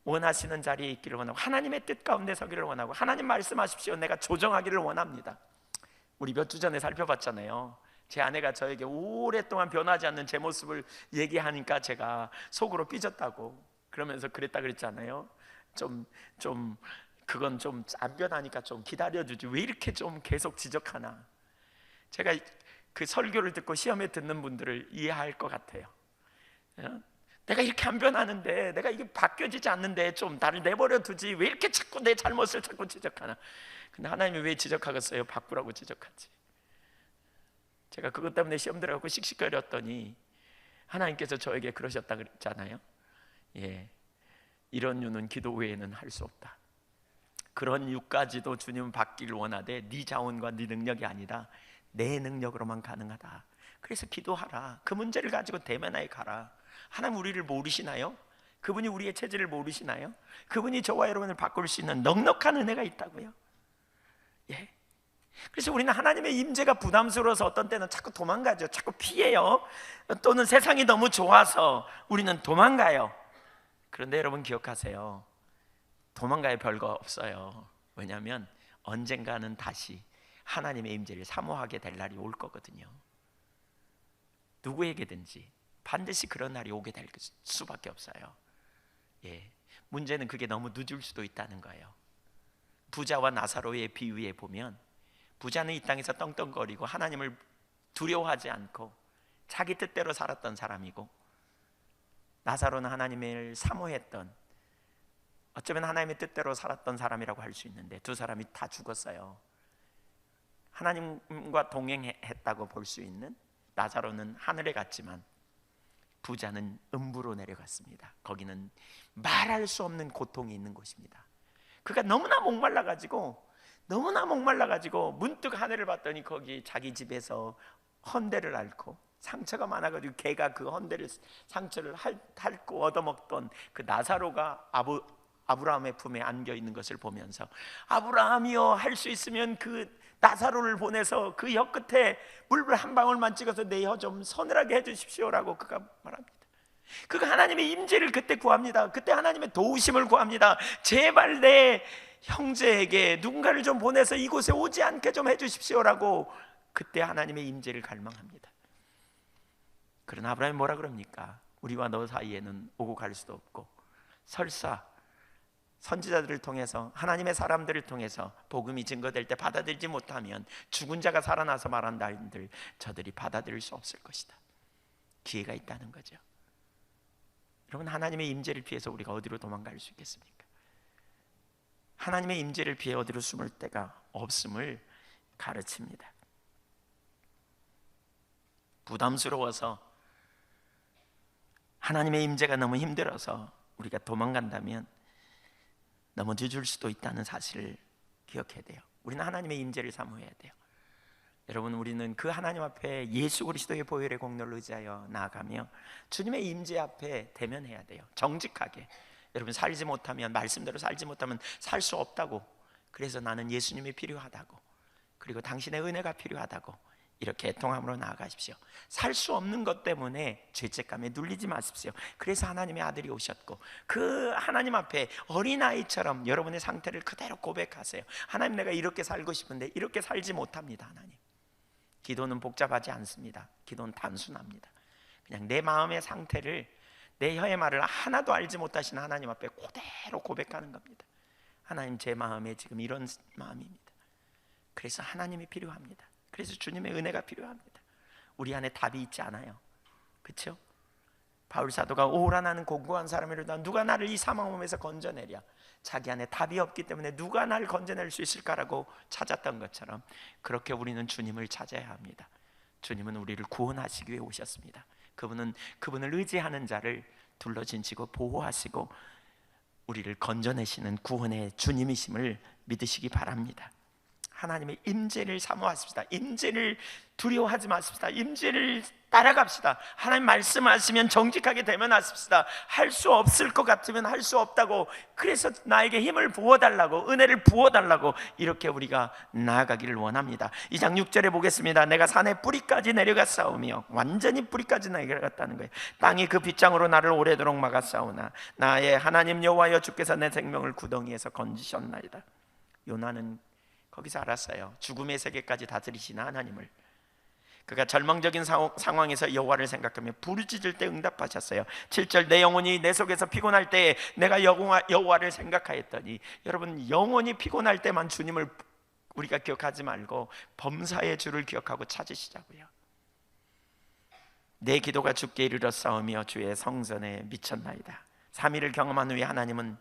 원하시는 자리에 있기를 원하고, 하나님의 뜻 가운데 서기를 원하고, 하나님 말씀하십시오, 내가 조정하기를 원합니다. 우리 몇 주 전에 살펴봤잖아요. 제 아내가 저에게 오랫동안 변하지 않는 제 모습을 얘기하니까 제가 속으로 삐졌다고, 그러면서 그랬다 그랬잖아요. 그건 좀 안 변하니까 좀 기다려주지, 왜 이렇게 좀 계속 지적하나. 제가 그 설교를 듣고 시험에 듣는 분들을 이해할 것 같아요. 내가 이렇게 안 변하는데, 내가 이게 바뀌어지지 않는데 좀 나를 내버려 두지, 왜 이렇게 자꾸 내 잘못을 자꾸 지적하나. 근데 하나님이 왜 지적하겠어요? 바꾸라고 지적하지. 제가 그것 때문에 시험 들어가고 씩씩거렸더니 하나님께서 저에게 그러셨다 그랬잖아요. 예, 이런 유는 기도 외에는 할 수 없다. 그런 유까지도 주님은 받기를 원하되 네 자원과 네 능력이 아니다, 내 능력으로만 가능하다. 그래서 기도하라. 그 문제를 가지고 대면하에 가라. 하나님 우리를 모르시나요? 그분이 우리의 체질을 모르시나요? 그분이 저와 여러분을 바꿀 수 있는 넉넉한 은혜가 있다고요. 예. 그래서 우리는 하나님의 임재가 부담스러워서 어떤 때는 자꾸 도망가죠. 자꾸 피해요. 또는 세상이 너무 좋아서 우리는 도망가요. 그런데 여러분 기억하세요. 도망가야 별거 없어요. 왜냐하면 언젠가는 다시 하나님의 임재를 사모하게 될 날이 올 거거든요. 누구에게든지 반드시 그런 날이 오게 될 수밖에 없어요. 예. 문제는 그게 너무 늦을 수도 있다는 거예요. 부자와 나사로의 비유에 보면, 부자는 이 땅에서 떵떵거리고 하나님을 두려워하지 않고 자기 뜻대로 살았던 사람이고, 나사로는 하나님을 사모했던, 어쩌면 하나님의 뜻대로 살았던 사람이라고 할 수 있는데, 두 사람이 다 죽었어요. 하나님과 동행했다고 볼 수 있는 나사로는 하늘에 갔지만 부자는 음부로 내려갔습니다. 거기는 말할 수 없는 고통이 있는 곳입니다. 그가 너무나 목말라가지고 문득 하늘을 봤더니 거기 자기 집에서 헌대를 앓고 상처가 많아가지고 개가 그 헌대를, 상처를 핥고 얻어먹던 그 나사로가 아브라함의 품에 안겨 있는 것을 보면서, 아브라함이여, 할 수 있으면 그 나사로를 보내서 그 혀 끝에 물 한 방울만 찍어서 내 혀 좀 서늘하게 해주십시오라고 그가 말합니다. 그가 하나님의 임재를 그때 구합니다. 그때 하나님의 도우심을 구합니다. 제발 내 형제에게 누군가를 좀 보내서 이곳에 오지 않게 좀 해주십시오라고 그때 하나님의 임재를 갈망합니다. 그러나 아브라함이 뭐라 그럽니까? 우리와 너 사이에는 오고 갈 수도 없고, 설사 선지자들을 통해서, 하나님의 사람들을 통해서 복음이 증거될 때 받아들이지 못하면 죽은 자가 살아나서 말한다 한들 저들이 받아들일 수 없을 것이다. 기회가 있다는 거죠. 여러분, 하나님의 임재를 피해서 우리가 어디로 도망갈 수 있겠습니까? 하나님의 임재를 피해 어디로 숨을 데가 없음을 가르칩니다. 부담스러워서, 하나님의 임재가 너무 힘들어서 우리가 도망간다면 너무 늦을 수도 있다는 사실을 기억해야 돼요. 우리는 하나님의 임재를 사모해야 돼요. 여러분, 우리는 그 하나님 앞에 예수 그리스도의 보혈의 공로를 의지하여 나아가며 주님의 임재 앞에 대면해야 돼요. 정직하게. 여러분, 살지 못하면, 말씀대로 살지 못하면 살 수 없다고, 그래서 나는 예수님이 필요하다고, 그리고 당신의 은혜가 필요하다고 이렇게 애통함으로 나아가십시오. 살 수 없는 것 때문에 죄책감에 눌리지 마십시오. 그래서 하나님의 아들이 오셨고, 그 하나님 앞에 어린아이처럼 여러분의 상태를 그대로 고백하세요. 하나님, 내가 이렇게 살고 싶은데 이렇게 살지 못합니다. 하나님, 기도는 복잡하지 않습니다. 기도는 단순합니다. 그냥 내 마음의 상태를, 내 혀의 말을 하나도 알지 못하시는 하나님 앞에 그대로 고백하는 겁니다. 하나님, 제 마음에 지금 이런 마음입니다. 그래서 하나님이 필요합니다. 그래서 주님의 은혜가 필요합니다. 우리 안에 답이 있지 않아요. 그렇죠? 바울 사도가 오라 나는 공고한 사람이로다 누가 나를 이 사망 몸에서 건져내랴. 자기 안에 답이 없기 때문에 누가 나를 건져낼 수 있을까라고 찾았던 것처럼, 그렇게 우리는 주님을 찾아야 합니다. 주님은 우리를 구원하시기 위해 오셨습니다. 그분은 그분을 의지하는 자를 둘러진치고 보호하시고 우리를 건져내시는 구원의 주님이심을 믿으시기 바랍니다. 하나님의 임재를 사모하십시다. 임재를 두려워하지 마십시다. 임재를 따라갑시다. 하나님 말씀하시면 정직하게 대면하십시다. 할 수 없을 것 같으면 할 수 없다고, 그래서 나에게 힘을 부어달라고, 은혜를 부어달라고 이렇게 우리가 나아가기를 원합니다. 2장 6절에 보겠습니다. 내가 산의 뿌리까지 내려갔사오며, 완전히 뿌리까지 내려갔다는 거예요. 땅이 그 빗장으로 나를 오래도록 막았사오나 나의 하나님 여호와여 주께서 내 생명을 구덩이에서 건지셨나이다. 요나는 거기서 알았어요. 죽음의 세계까지 다스리시는 하나님을. 그가 절망적인 상황에서 여호와를 생각하며 부르짖을 때 응답하셨어요. 7절, 내 영혼이 내 속에서 피곤할 때에 내가 여호와를 생각하였더니. 여러분, 영혼이 피곤할 때만 주님을 우리가 기억하지 말고 범사의 주를 기억하고 찾으시자고요. 내 기도가 주께 이르렀사오며 주의 성전에 미쳤나이다. 3일을 경험한 후에 하나님은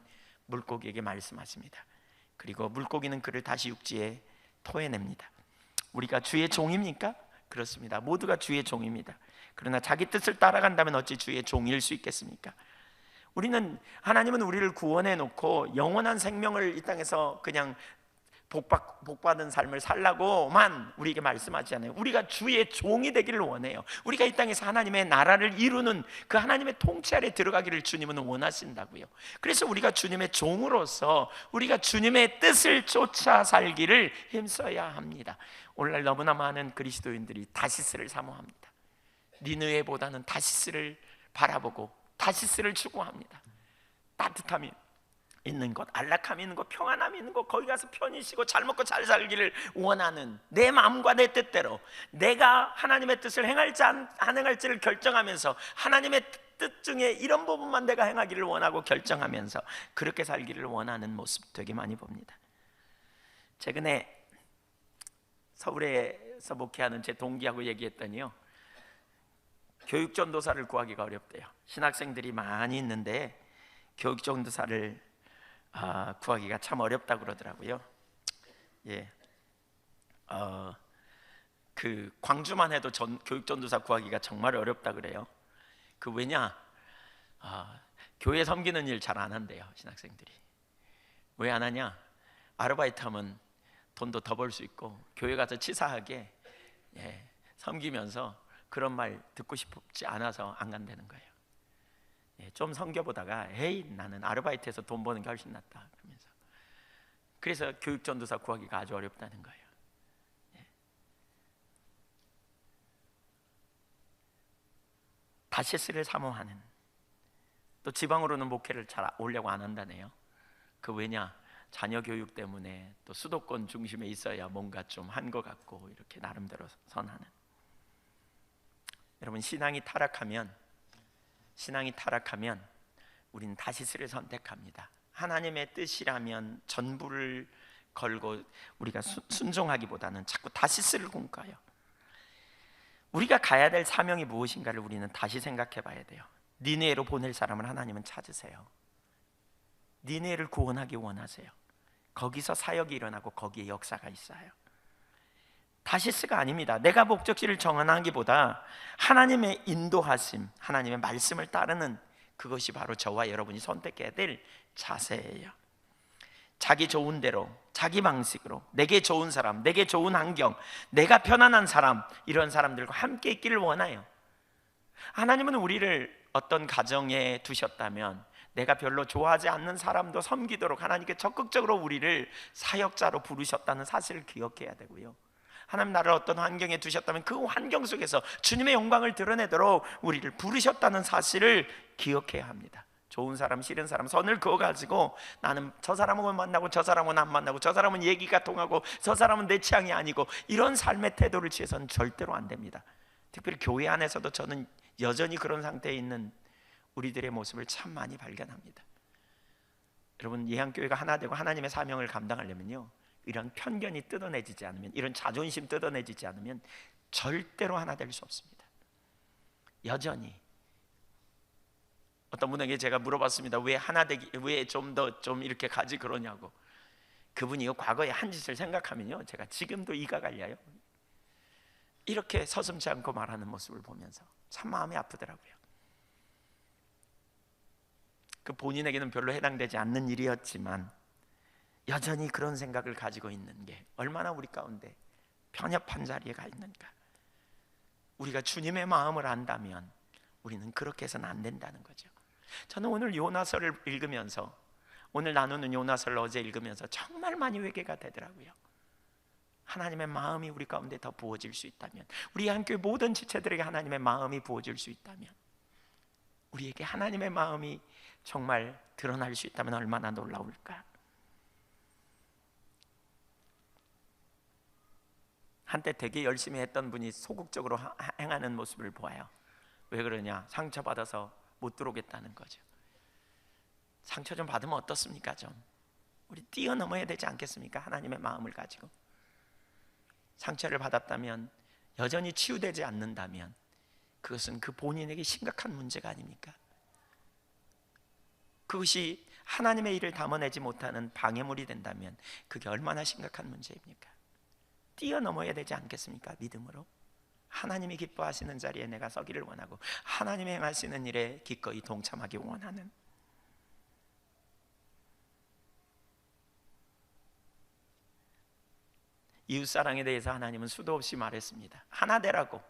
물고기에게 말씀하십니다. 그리고 물고기는 그를 다시 육지에 토해냅니다. 우리가 주의 종입니까? 그렇습니다. 모두가 주의 종입니다. 그러나 자기 뜻을 따라간다면 어찌 주의 종일 수 있겠습니까? 하나님은 우리를 구원해 놓고 영원한 생명을 이 땅에서 그냥 복받은 삶을 살라고만 우리에게 말씀하지 않아요. 우리가 주의 종이 되기를 원해요. 우리가 이 땅에서 하나님의 나라를 이루는 그 하나님의 통치 아래 들어가기를 주님은 원하신다고요. 그래서 우리가 주님의 종으로서 우리가 주님의 뜻을 쫓아 살기를 힘써야 합니다. 오늘날 너무나 많은 그리스도인들이 다시스를 사모합니다. 니느웨보다는 다시스를 바라보고 다시스를 추구합니다. 따뜻함이 있는 곳, 안락함이 있는 곳, 평안함이 있는 곳, 거기 가서 편히 쉬고 잘 먹고 잘 살기를 원하는, 내 마음과 내 뜻대로 내가 하나님의 뜻을 행할지 안 행할지를 결정하면서 하나님의 뜻 중에 이런 부분만 내가 행하기를 원하고 결정하면서 그렇게 살기를 원하는 모습 되게 많이 봅니다. 최근에 서울에서 목회하는 제 동기하고 얘기했더니요, 교육전도사를 구하기가 어렵대요. 신학생들이 많이 있는데 교육전도사를 구하기가 참 어렵다고 그러더라고요. 예, 그 광주만 해도 교육전도사 구하기가 정말 어렵다 그래요. 왜냐? 교회 섬기는 일 잘 안 한대요, 신학생들이. 왜 안 하냐? 아르바이트하면 돈도 더 벌 수 있고 교회 가서 치사하게 섬기면서 그런 말 듣고 싶지 않아서 안 간다는 거예요. 좀 섬겨보다가 에이, 나는 아르바이트해서 돈 버는 게 훨씬 낫다 그러면서. 그래서 교육전도사 구하기가 아주 어렵다는 거예요. 다시스를 사모하는, 또 지방으로는 목회를 잘 오려고 안 한다네요. 왜냐? 자녀 교육 때문에 또 수도권 중심에 있어야 뭔가 좀 한 것 같고 이렇게 나름대로 선하는. 여러분, 신앙이 타락하면 우리는 다시스를 선택합니다. 하나님의 뜻이라면 전부를 걸고 우리가 순종하기보다는 자꾸 다시스를 꿈꿔요. 우리가 가야 될 사명이 무엇인가를 우리는 다시 생각해 봐야 돼요. 니느웨로 보낼 사람을 하나님은 찾으세요. 니느웨를 구원하기 원하세요. 거기서 사역이 일어나고 거기에 역사가 있어요. 다시스가 아닙니다. 내가 목적지를 정하기보다 하나님의 인도하심, 하나님의 말씀을 따르는 그것이 바로 저와 여러분이 선택해야 될 자세예요. 자기 좋은 대로, 자기 방식으로, 내게 좋은 사람, 내게 좋은 환경, 내가 편안한 사람, 이런 사람들과 함께 있기를 원해요. 하나님은 우리를 어떤 가정에 두셨다면 내가 별로 좋아하지 않는 사람도 섬기도록 하나님께 적극적으로 우리를 사역자로 부르셨다는 사실을 기억해야 되고요. 하나님 나를 어떤 환경에 두셨다면 그 환경 속에서 주님의 영광을 드러내도록 우리를 부르셨다는 사실을 기억해야 합니다. 좋은 사람, 싫은 사람, 선을 그어가지고 나는 저 사람은 만나고 저 사람은 안 만나고 저 사람은 얘기가 통하고 저 사람은 내 취향이 아니고 이런 삶의 태도를 취해서는 절대로 안 됩니다. 특별히 교회 안에서도 저는 여전히 그런 상태에 있는 우리들의 모습을 참 많이 발견합니다. 여러분, 예한교회가 하나 되고 하나님의 사명을 감당하려면요, 이런 편견이 뜯어내지지 않으면, 이런 자존심 뜯어내지지 않으면 절대로 하나 될 수 없습니다. 여전히. 어떤 분에게 제가 물어봤습니다. 왜 하나 되기, 왜 좀 더 좀 이렇게 가지 그러냐고. 그분이 과거에 한 짓을 생각하면요, 제가 지금도 이가 갈려요. 이렇게 서슴지 않고 말하는 모습을 보면서 참 마음이 아프더라고요. 본인에게는 별로 해당되지 않는 일이었지만 여전히 그런 생각을 가지고 있는 게 얼마나 우리 가운데 편협한 자리에 가 있는가. 우리가 주님의 마음을 안다면 우리는 그렇게 해서는 안 된다는 거죠. 저는 오늘 요나서를 읽으면서, 오늘 나누는 요나서를 어제 읽으면서 정말 많이 회개가 되더라고요. 하나님의 마음이 우리 가운데 더 부어질 수 있다면, 우리 한교회 모든 지체들에게 하나님의 마음이 부어질 수 있다면, 우리에게 하나님의 마음이 정말 드러날 수 있다면 얼마나 놀라울까. 한때 되게 열심히 했던 분이 소극적으로 행하는 모습을 보아요. 왜 그러냐? 상처받아서 못 들어오겠다는 거죠. 상처 좀 받으면 어떻습니까? 좀 우리 뛰어넘어야 되지 않겠습니까? 하나님의 마음을 가지고. 상처를 받았다면, 여전히 치유되지 않는다면 그것은 그 본인에게 심각한 문제가 아닙니까? 그것이 하나님의 일을 담아내지 못하는 방해물이 된다면 그게 얼마나 심각한 문제입니까? 뛰어넘어야 되지 않겠습니까? 믿음으로 하나님이 기뻐하시는 자리에 내가 서기를 원하고, 하나님이 행하시는 일에 기꺼이 동참하기 원하는. 이웃사랑에 대해서 하나님은 수도 없이 말했습니다. 하나 되라고.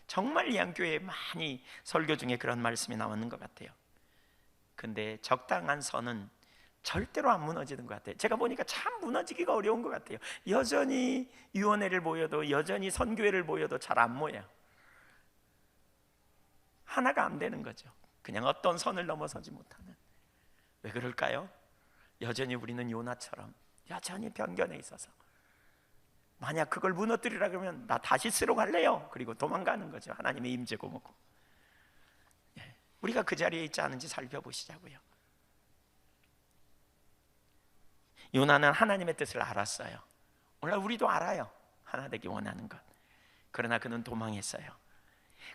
정말 이 한교회에 많이 설교 중에 그런 말씀이 나오는 것 같아요. 근데 적당한 선은 절대로 안 무너지는 것 같아요. 제가 보니까 참 무너지기가 어려운 것 같아요. 여전히 유언회를 모여도, 여전히 선교회를 모여도 잘 안 모여요. 하나가 안 되는 거죠. 그냥 어떤 선을 넘어서지 못하는. 왜 그럴까요? 여전히 우리는 요나처럼 여전히 편견에 있어서, 만약 그걸 무너뜨리라 그러면 나 다시 쓰러 갈래요. 그리고 도망가는 거죠. 하나님의 임재고 뭐고. 우리가 그 자리에 있지 않은지 살펴보시자고요. 요나는 하나님의 뜻을 알았어요. 오늘 우리도 알아요. 하나 되기 원하는 것. 그러나 그는 도망했어요.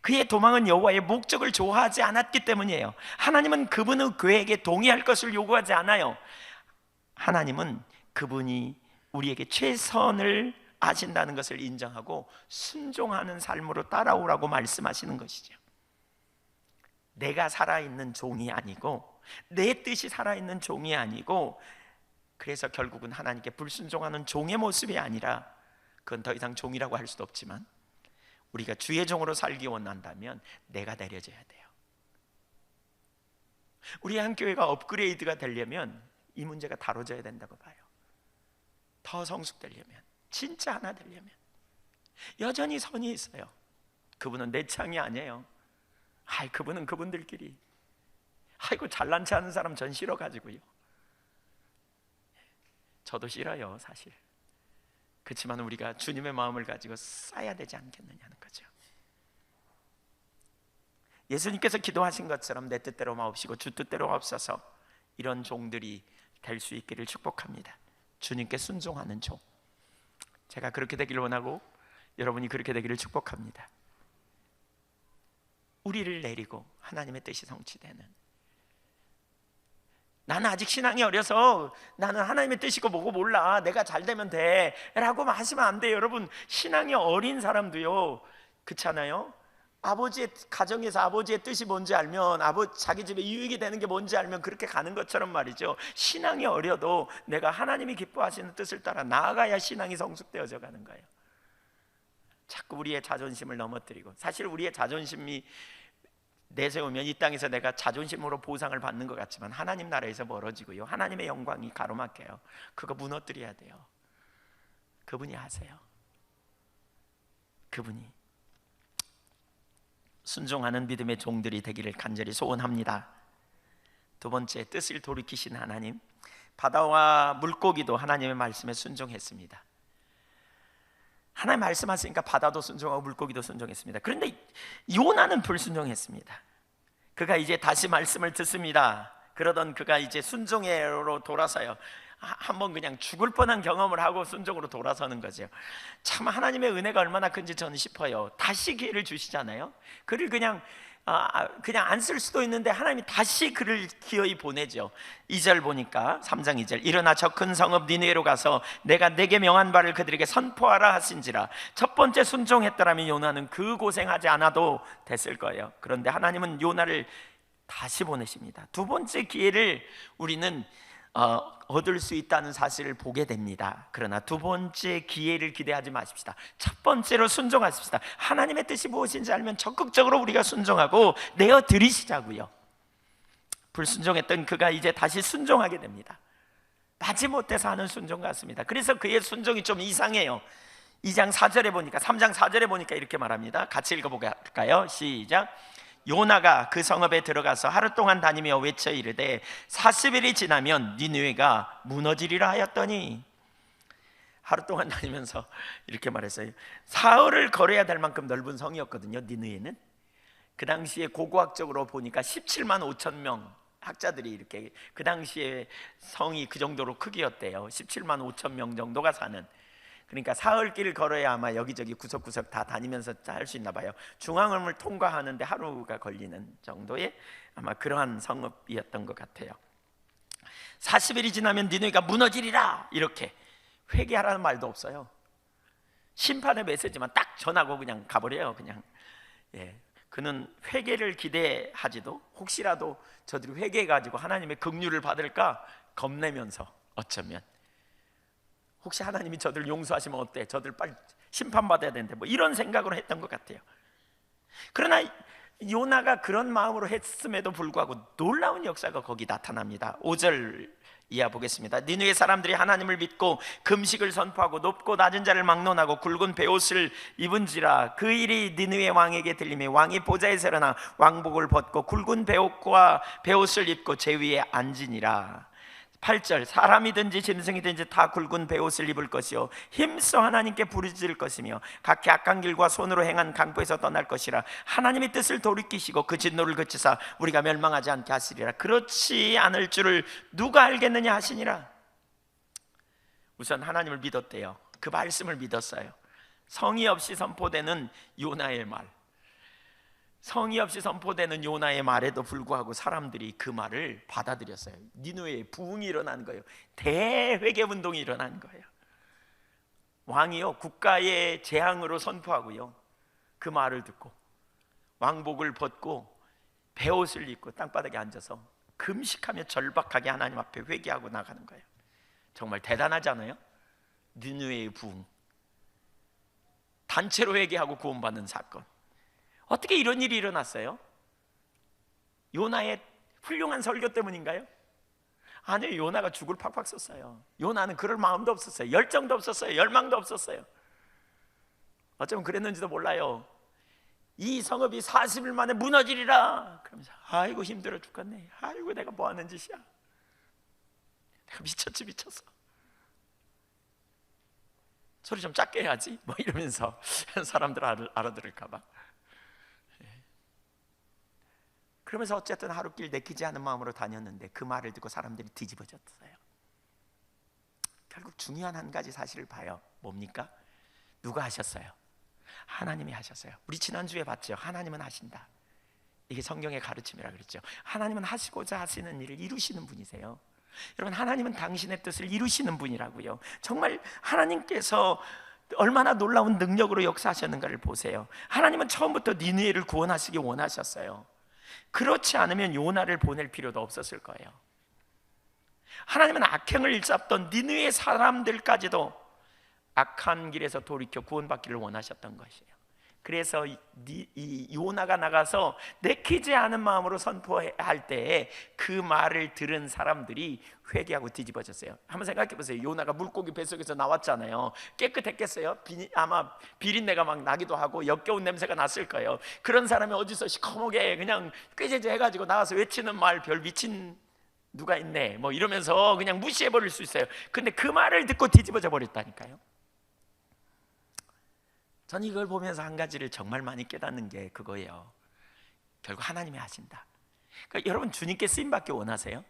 그의 도망은 여호와의 목적을 좋아하지 않았기 때문이에요. 하나님은 그분의 계획에 동의할 것을 요구하지 않아요. 하나님은 그분이 우리에게 최선을 아신다는 것을 인정하고 순종하는 삶으로 따라오라고 말씀하시는 것이죠. 내가 살아있는 종이 아니고, 내 뜻이 살아있는 종이 아니고, 그래서 결국은 하나님께 불순종하는 종의 모습이 아니라, 그건 더 이상 종이라고 할 수도 없지만 우리가 주의 종으로 살기 원한다면 내가 내려져야 돼요. 우리 한 교회가 업그레이드가 되려면 이 문제가 다뤄져야 된다고 봐요. 더 성숙되려면, 진짜 하나 되려면. 여전히 선이 있어요. 그분은 내 창이 아니에요. 그분은 그분들끼리. 아이고 잘난 체 하는 사람 전 싫어가지고요. 저도 싫어요 사실. 그렇지만 우리가 주님의 마음을 가지고 쌓아야 되지 않겠느냐는 거죠. 예수님께서 기도하신 것처럼 내 뜻대로 마옵시고 주 뜻대로 마옵소서, 이런 종들이 될 수 있기를 축복합니다. 주님께 순종하는 종. 제가 그렇게 되기를 원하고 여러분이 그렇게 되기를 축복합니다. 우리를 내리고 하나님의 뜻이 성취되는. 나는 아직 신앙이 어려서 나는 하나님의 뜻이고 뭐고 몰라, 내가 잘 되면 돼 라고 하시면 안 돼요. 여러분, 신앙이 어린 사람도요 그렇잖아요. 아버지의 가정에서 아버지의 뜻이 뭔지 알면, 자기 집에 유익이 되는 게 뭔지 알면 그렇게 가는 것처럼 말이죠. 신앙이 어려도 내가 하나님이 기뻐하시는 뜻을 따라 나아가야 신앙이 성숙되어져 가는 거예요. 자꾸 우리의 자존심을 넘어뜨리고, 사실 우리의 자존심이 내세우면 이 땅에서 내가 자존심으로 보상을 받는 것 같지만 하나님 나라에서 멀어지고요, 하나님의 영광이 가로막혀요. 그거 무너뜨려야 돼요. 그분이 하세요. 그분이. 순종하는 믿음의 종들이 되기를 간절히 소원합니다. 두 번째, 뜻을 돌이키신 하나님. 바다와 물고기도 하나님의 말씀에 순종했습니다. 하나님 말씀하시니까 바다도 순종하고 물고기도 순종했습니다. 그런데 요나는 불순종했습니다. 그가 이제 다시 말씀을 듣습니다. 그러던 그가 이제 순종으로 돌아서요. 한번 그냥 죽을 뻔한 경험을 하고 순종으로 돌아서는 거죠. 참 하나님의 은혜가 얼마나 큰지 저는 싶어요. 다시 기회를 주시잖아요. 그를 그냥 안 쓸 수도 있는데 하나님이 다시 그를 기어이 보내죠. 2절 보니까 3장 2절, 일어나 저 큰 성읍 니느웨로 가서 내가 내게 명한 바를 그들에게 선포하라 하신지라. 첫 번째 순종했더라면 요나는 그 고생하지 않아도 됐을 거예요. 그런데 하나님은 요나를 다시 보내십니다. 두 번째 기회를 우리는 얻을 수 있다는 사실을 보게 됩니다. 그러나 두 번째 기회를 기대하지 마십시다. 첫 번째로 순종하십시다. 하나님의 뜻이 무엇인지 알면 적극적으로 우리가 순종하고 내어 드리시자고요. 불순종했던 그가 이제 다시 순종하게 됩니다. 마지못해서 하는 순종 같습니다. 그래서 그의 순종이 좀 이상해요. 2장 4절에 보니까, 3장 4절에 보니까 이렇게 말합니다. 같이 읽어볼까요? 시작. 요나가 그 성읍에 들어가서 하루 동안 다니며 외쳐 이르되 40일이 지나면 니느웨가 무너지리라 하였더니, 하루 동안 다니면서 이렇게 말했어요. 사흘을 걸어야 될 만큼 넓은 성이었거든요. 니느웨는 그 당시에 고고학적으로 보니까 17만 5천 명 학자들이 이렇게, 그 당시에 성이 그 정도로 크기였대요. 17만 5천 명 정도가 사는. 그러니까 사흘길 걸어야 아마 여기저기 구석구석 다 다니면서 할 수 있나 봐요. 중앙을 통과하는데 하루가 걸리는 정도의 아마 그러한 성읍이었던 것 같아요. 40일이 지나면 니느웨가 무너지리라, 이렇게 회개하라는 말도 없어요. 심판의 메시지만 딱 전하고 그냥 가버려요. 그냥 그는 회개를 기대하지도, 혹시라도 저들이 회개해가지고 하나님의 긍휼을 받을까 겁내면서, 어쩌면 혹시 하나님이 저들 용서하시면 어때? 저들 빨리 심판받아야 되는데, 뭐 이런 생각으로 했던 것 같아요. 그러나 요나가 그런 마음으로 했음에도 불구하고 놀라운 역사가 거기 나타납니다. 5절 이하 보겠습니다. 니느웨 사람들이 하나님을 믿고 금식을 선포하고 높고 낮은 자를 막론하고 굵은 베옷을 입은지라. 그 일이 니느웨 왕에게 들리매 왕이 보좌에서 일어나 왕복을 벗고 굵은 베옷과 베옷을 입고 제 위에 앉으니라. 8절. 사람이든지 짐승이든지 다 굵은 베옷을 입을 것이요 힘써 하나님께 부르짖을 것이며 각기 악한 길과 손으로 행한 강포에서 떠날 것이라. 하나님의 뜻을 돌이키시고 그 진노를 그치사 우리가 멸망하지 않게 하시리라. 그렇지 않을 줄을 누가 알겠느냐 하시니라. 우선 하나님을 믿었대요. 그 말씀을 믿었어요. 성의 없이 선포되는 요나의 말, 성의 없이 선포되는 요나의 말에도 불구하고 사람들이 그 말을 받아들였어요. 니느웨에 부흥이 일어난 거예요. 대회개 운동이 일어난 거예요. 왕이요 국가의 재앙으로 선포하고요, 그 말을 듣고 왕복을 벗고 베옷을 입고 땅바닥에 앉아서 금식하며 절박하게 하나님 앞에 회개하고 나가는 거예요. 정말 대단하지 않아요? 니느웨의 부흥, 단체로 회개하고 구원받는 사건. 어떻게 이런 일이 일어났어요? 요나의 훌륭한 설교 때문인가요? 아니요, 요나가 죽을 팍팍 썼어요. 요나는 그럴 마음도 없었어요. 열정도 없었어요. 열망도 없었어요. 어쩌면 그랬는지도 몰라요. 이 성읍이 40일 만에 무너지리라 그러면서 아이고 힘들어 죽겠네, 아이고 내가 뭐 하는 짓이야, 내가 미쳤지 미쳤어, 소리 좀 작게 해야지 뭐 이러면서 사람들 알아들을까 봐. 그러면서 어쨌든 하루길 내키지 않은 마음으로 다녔는데 그 말을 듣고 사람들이 뒤집어졌어요. 결국 중요한 한 가지 사실을 봐요. 뭡니까? 누가 하셨어요? 하나님이 하셨어요. 우리 지난주에 봤죠? 하나님은 하신다. 이게 성경의 가르침이라 그랬죠. 하나님은 하시고자 하시는 일을 이루시는 분이세요. 여러분, 하나님은 당신의 뜻을 이루시는 분이라고요. 정말 하나님께서 얼마나 놀라운 능력으로 역사하셨는가를 보세요. 하나님은 처음부터 니느웨를 구원하시기 원하셨어요. 그렇지 않으면 요나를 보낼 필요도 없었을 거예요. 하나님은 악행을 일삼던 니느웨 사람들까지도 악한 길에서 돌이켜 구원받기를 원하셨던 것이에요. 그래서 이 요나가 나가서 내키지 않은 마음으로 선포할 때에 그 말을 들은 사람들이 회개하고 뒤집어졌어요. 한번 생각해 보세요. 요나가 물고기 뱃속에서 나왔잖아요. 깨끗했겠어요? 아마 비린내가 막 나기도 하고 역겨운 냄새가 났을 거예요. 그런 사람이 어디서 시커멓게 그냥 꾀재재 해가지고 나와서 외치는 말, 별 미친 누가 있네 뭐 이러면서 그냥 무시해버릴 수 있어요. 근데 그 말을 듣고 뒤집어져 버렸다니까요. 저는 이걸 보면서 한 가지를 정말 많이 깨닫는 게 그거예요. 결국 하나님이 하신다. 그러니까 여러분, 주님께 쓰임받기 원하세요?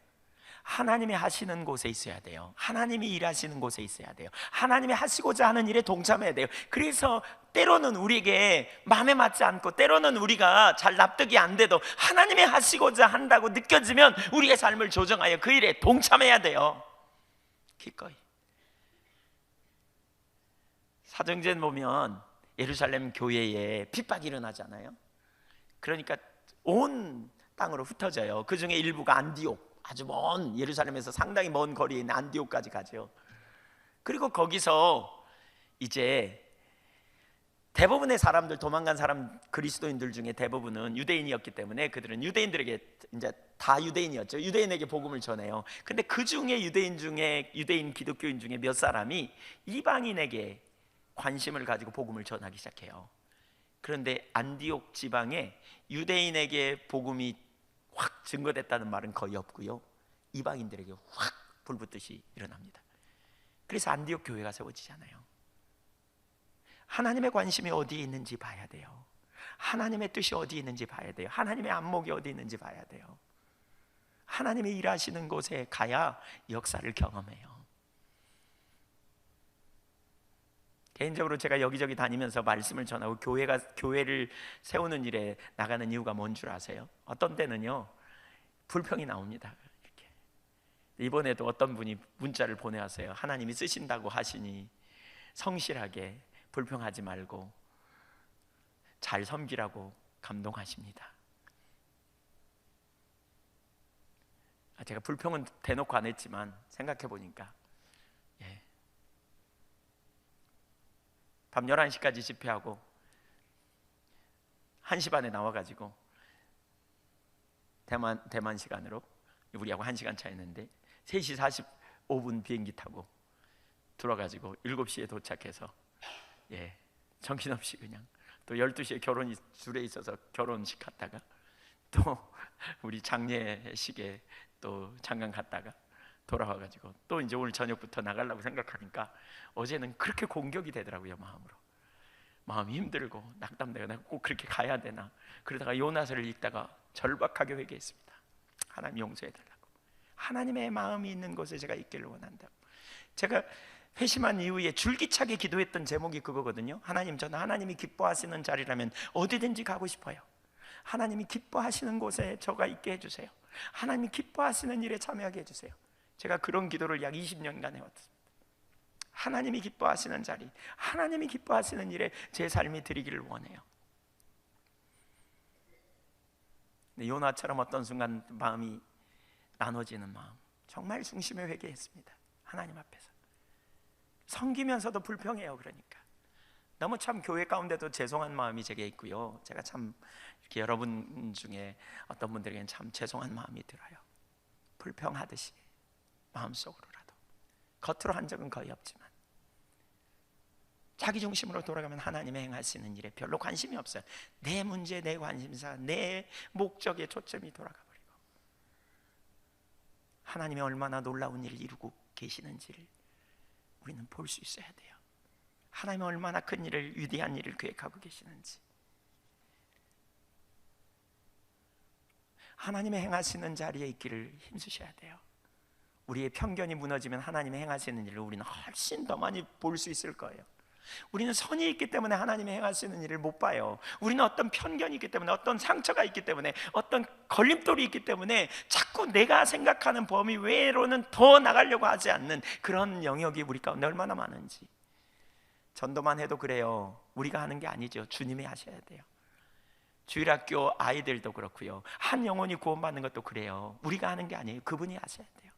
하나님이 하시는 곳에 있어야 돼요. 하나님이 일하시는 곳에 있어야 돼요. 하나님이 하시고자 하는 일에 동참해야 돼요. 그래서 때로는 우리에게 마음에 맞지 않고 때로는 우리가 잘 납득이 안 돼도 하나님이 하시고자 한다고 느껴지면 우리의 삶을 조정하여 그 일에 동참해야 돼요. 기꺼이. 사도행전 보면 예루살렘 교회에 핍박이 일어나잖아요. 그러니까 온 땅으로 흩어져요. 그 중에 일부가 아주 먼 예루살렘에서 상당히 먼 거리에 있는 안디옥까지 가죠. 그리고 거기서 이제 대부분의 사람들, 도망간 사람, 그리스도인들 중에 대부분은 유대인이었기 때문에 그들은 유대인들에게, 이제 다 유대인이었죠. 유대인에게 복음을 전해요. 근데 그 중에 유대인 기독교인 중에 몇 사람이 이방인에게 관심을 가지고 복음을 전하기 시작해요. 그런데 안디옥 지방에 유대인에게 복음이 확 증거됐다는 말은 거의 없고요, 이방인들에게 확 불붙듯이 일어납니다. 그래서 안디옥 교회가 세워지잖아요. 하나님의 관심이 어디에 있는지 봐야 돼요. 하나님의 뜻이 어디에 있는지 봐야 돼요. 하나님의 안목이 어디에 있는지 봐야 돼요. 하나님이 일하시는 곳에 가야 역사를 경험해요. 개인적으로 제가 여기저기 다니면서 말씀을 전하고 교회를 세우는 일에 나가는 이유가 뭔 줄 아세요? 어떤 때는요, 불평이 나옵니다. 이렇게. 이번에도 어떤 분이 문자를 보내왔어요. 하나님이 쓰신다고 하시니 성실하게 불평하지 말고 잘 섬기라고 감동하십니다. 제가 불평은 대놓고 안 했지만 생각해 보니까, 밤 11시까지 집회하고 1시 반에 나와가지고 대만 시간으로, 우리하고 1시간 차이였는데 3시 45분 비행기 타고 들어가지고 7시에 도착해서 정신없이 그냥 또 12시에 결혼이 줄에 있어서 결혼식 갔다가 또 우리 장례식에 또 잠깐 갔다가 돌아와가지고 또 이제 오늘 저녁부터 나가려고 생각하니까 어제는 그렇게 공격이 되더라고요. 마음이 힘들고 낙담되고, 내가 꼭 그렇게 가야 되나. 그러다가 요나서를 읽다가 절박하게 회개했습니다. 하나님 용서해달라고. 하나님의 마음이 있는 곳에 제가 있기를 원한다고. 제가 회심한 이후에 줄기차게 기도했던 제목이 그거거든요. 하나님, 저는 하나님이 기뻐하시는 자리라면 어디든지 가고 싶어요. 하나님이 기뻐하시는 곳에 저가 있게 해주세요. 하나님이 기뻐하시는 일에 참여하게 해주세요. 제가 그런 기도를 약 20년간 해왔습니다. 하나님이 기뻐하시는 자리, 하나님이 기뻐하시는 일에 제 삶이 드리기를 원해요. 요나처럼 어떤 순간 마음이 나눠지는 마음, 정말 중심에 회개했습니다. 하나님 앞에서 섬기면서도 불평해요. 그러니까 너무 참 교회 가운데도 죄송한 마음이 제게 있고요, 제가 참 이렇게 여러분 중에 어떤 분들에게는 참 죄송한 마음이 들어요. 불평하듯이 마음속으로라도. 겉으로 한 적은 거의 없지만 자기 중심으로 돌아가면 하나님의 행하시는 일에 별로 관심이 없어요. 내 문제, 내 관심사, 내 목적에 초점이 돌아가 버리고, 하나님이 얼마나 놀라운 일을 이루고 계시는지를 우리는 볼 수 있어야 돼요. 하나님이 얼마나 큰 일을, 위대한 일을 계획하고 계시는지. 하나님의 행하시는 자리에 있기를 힘쓰셔야 돼요. 우리의 편견이 무너지면 하나님의 행하시는 일을 우리는 훨씬 더 많이 볼 수 있을 거예요. 우리는 선이 있기 때문에 하나님의 행하시는 일을 못 봐요. 우리는 어떤 편견이 있기 때문에, 어떤 상처가 있기 때문에, 어떤 걸림돌이 있기 때문에 자꾸 내가 생각하는 범위 외로는 더 나가려고 하지 않는 그런 영역이 우리 가운데 얼마나 많은지. 전도만 해도 그래요. 우리가 하는 게 아니죠. 주님이 하셔야 돼요. 주일학교 아이들도 그렇고요, 한 영혼이 구원받는 것도 그래요. 우리가 하는 게 아니에요. 그분이 하셔야 돼요.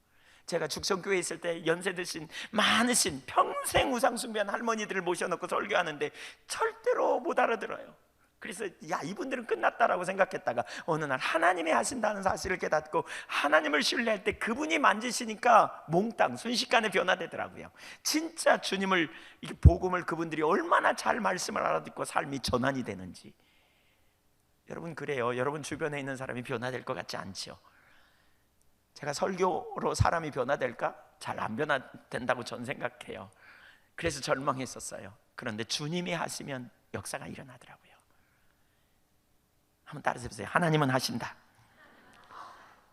제가 죽성교회에 있을 때 연세 드신 많으신 평생 우상숭배한 할머니들을 모셔놓고 설교하는데 절대로 못 알아들어요. 그래서 이분들은 끝났다라고 생각했다가 어느 날 하나님이 하신다는 사실을 깨닫고 하나님을 신뢰할 때 그분이 만지시니까 몽땅 순식간에 변화되더라고요. 진짜 주님을, 이게 복음을 그분들이 얼마나 잘 말씀을 알아듣고 삶이 전환이 되는지. 여러분 그래요. 여러분 주변에 있는 사람이 변화될 것 같지 않죠? 제가 설교로 사람이 변화될까? 잘 안 변화된다고 전 생각해요. 그래서 절망했었어요. 그런데 주님이 하시면 역사가 일어나더라고요. 한번 따라서 해보세요. 하나님은 하신다.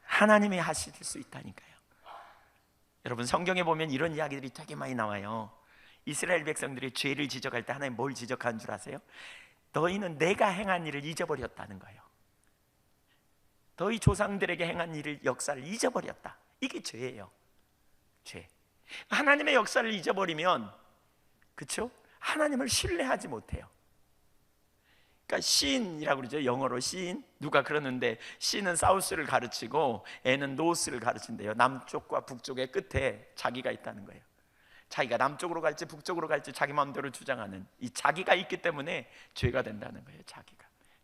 하나님이 하실 수 있다니까요. 여러분 성경에 보면 이런 이야기들이 되게 많이 나와요. 이스라엘 백성들이 죄를 지적할 때 하나님 뭘 지적한 줄 아세요? 너희는 내가 행한 일을 잊어버렸다는 거예요. 너희 조상들에게 행한 일을, 역사를 잊어버렸다. 이게 죄예요. 죄. 하나님의 역사를 잊어버리면, 그렇죠? 하나님을 신뢰하지 못해요. 그러니까 시인이라고 그러죠. 영어로 시인. 누가 그러는데 시는 사우스를 가르치고 애는 노스를 가르친대요. 남쪽과 북쪽의 끝에 자기가 있다는 거예요. 자기가 남쪽으로 갈지 북쪽으로 갈지 자기 마음대로 주장하는 이 자기가 있기 때문에 죄가 된다는 거예요.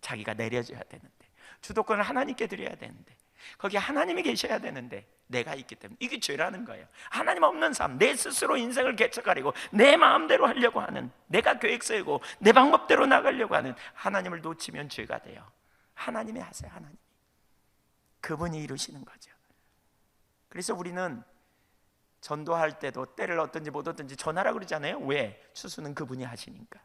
자기가 내려져야 되는데, 주도권을 하나님께 드려야 되는데, 거기 하나님이 계셔야 되는데 내가 있기 때문에 이게 죄라는 거예요. 하나님 없는 삶, 내 스스로 인생을 개척하려고 내 마음대로 하려고 하는, 내가 계획 세우고 내 방법대로 나가려고 하는 하나님을 놓치면 죄가 돼요. 하나님이 하세요. 하나님, 그분이 이루시는 거죠. 그래서 우리는 전도할 때도 때를 얻든지 못 얻든지 전하라 그러잖아요. 왜? 추수는 그분이 하시니까.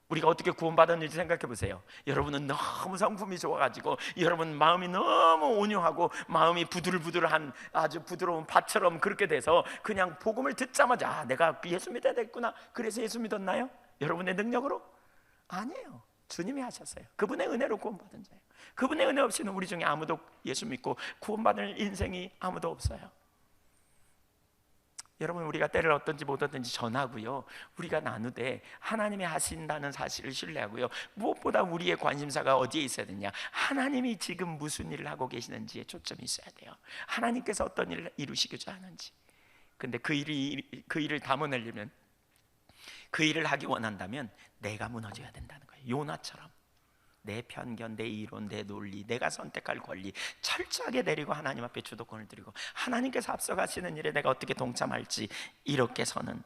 우리가 어떻게 구원받았는지 생각해 보세요. 여러분은 너무 성품이 좋아가지고, 여러분 마음이 너무 온유하고 마음이 부들부들한 아주 부드러운 밭처럼 그렇게 돼서 그냥 복음을 듣자마자 아, 내가 예수 믿어야 되겠구나, 그래서 예수 믿었나요? 여러분의 능력으로? 아니에요. 주님이 하셨어요. 그분의 은혜로 구원받은 자예요. 그분의 은혜 없이는 우리 중에 아무도 예수 믿고 구원받을 인생이 아무도 없어요. 여러분, 우리가 때를 얻든지 못 얻든지 전하고요, 우리가 나누되 하나님이 하신다는 사실을 신뢰하고요, 무엇보다 우리의 관심사가 어디에 있어야 되냐, 하나님이 지금 무슨 일을 하고 계시는지에 초점이 있어야 돼요. 하나님께서 어떤 일을 이루시고자 하는지. 근데 그 일을 담아내려면, 그 일을 하기 원한다면 내가 무너져야 된다는 거예요. 요나처럼 내 편견, 내 이론, 내 논리, 내가 선택할 권리 철저하게 내리고 하나님 앞에 주도권을 드리고 하나님께서 앞서가시는 일에 내가 어떻게 동참할지 이렇게 서는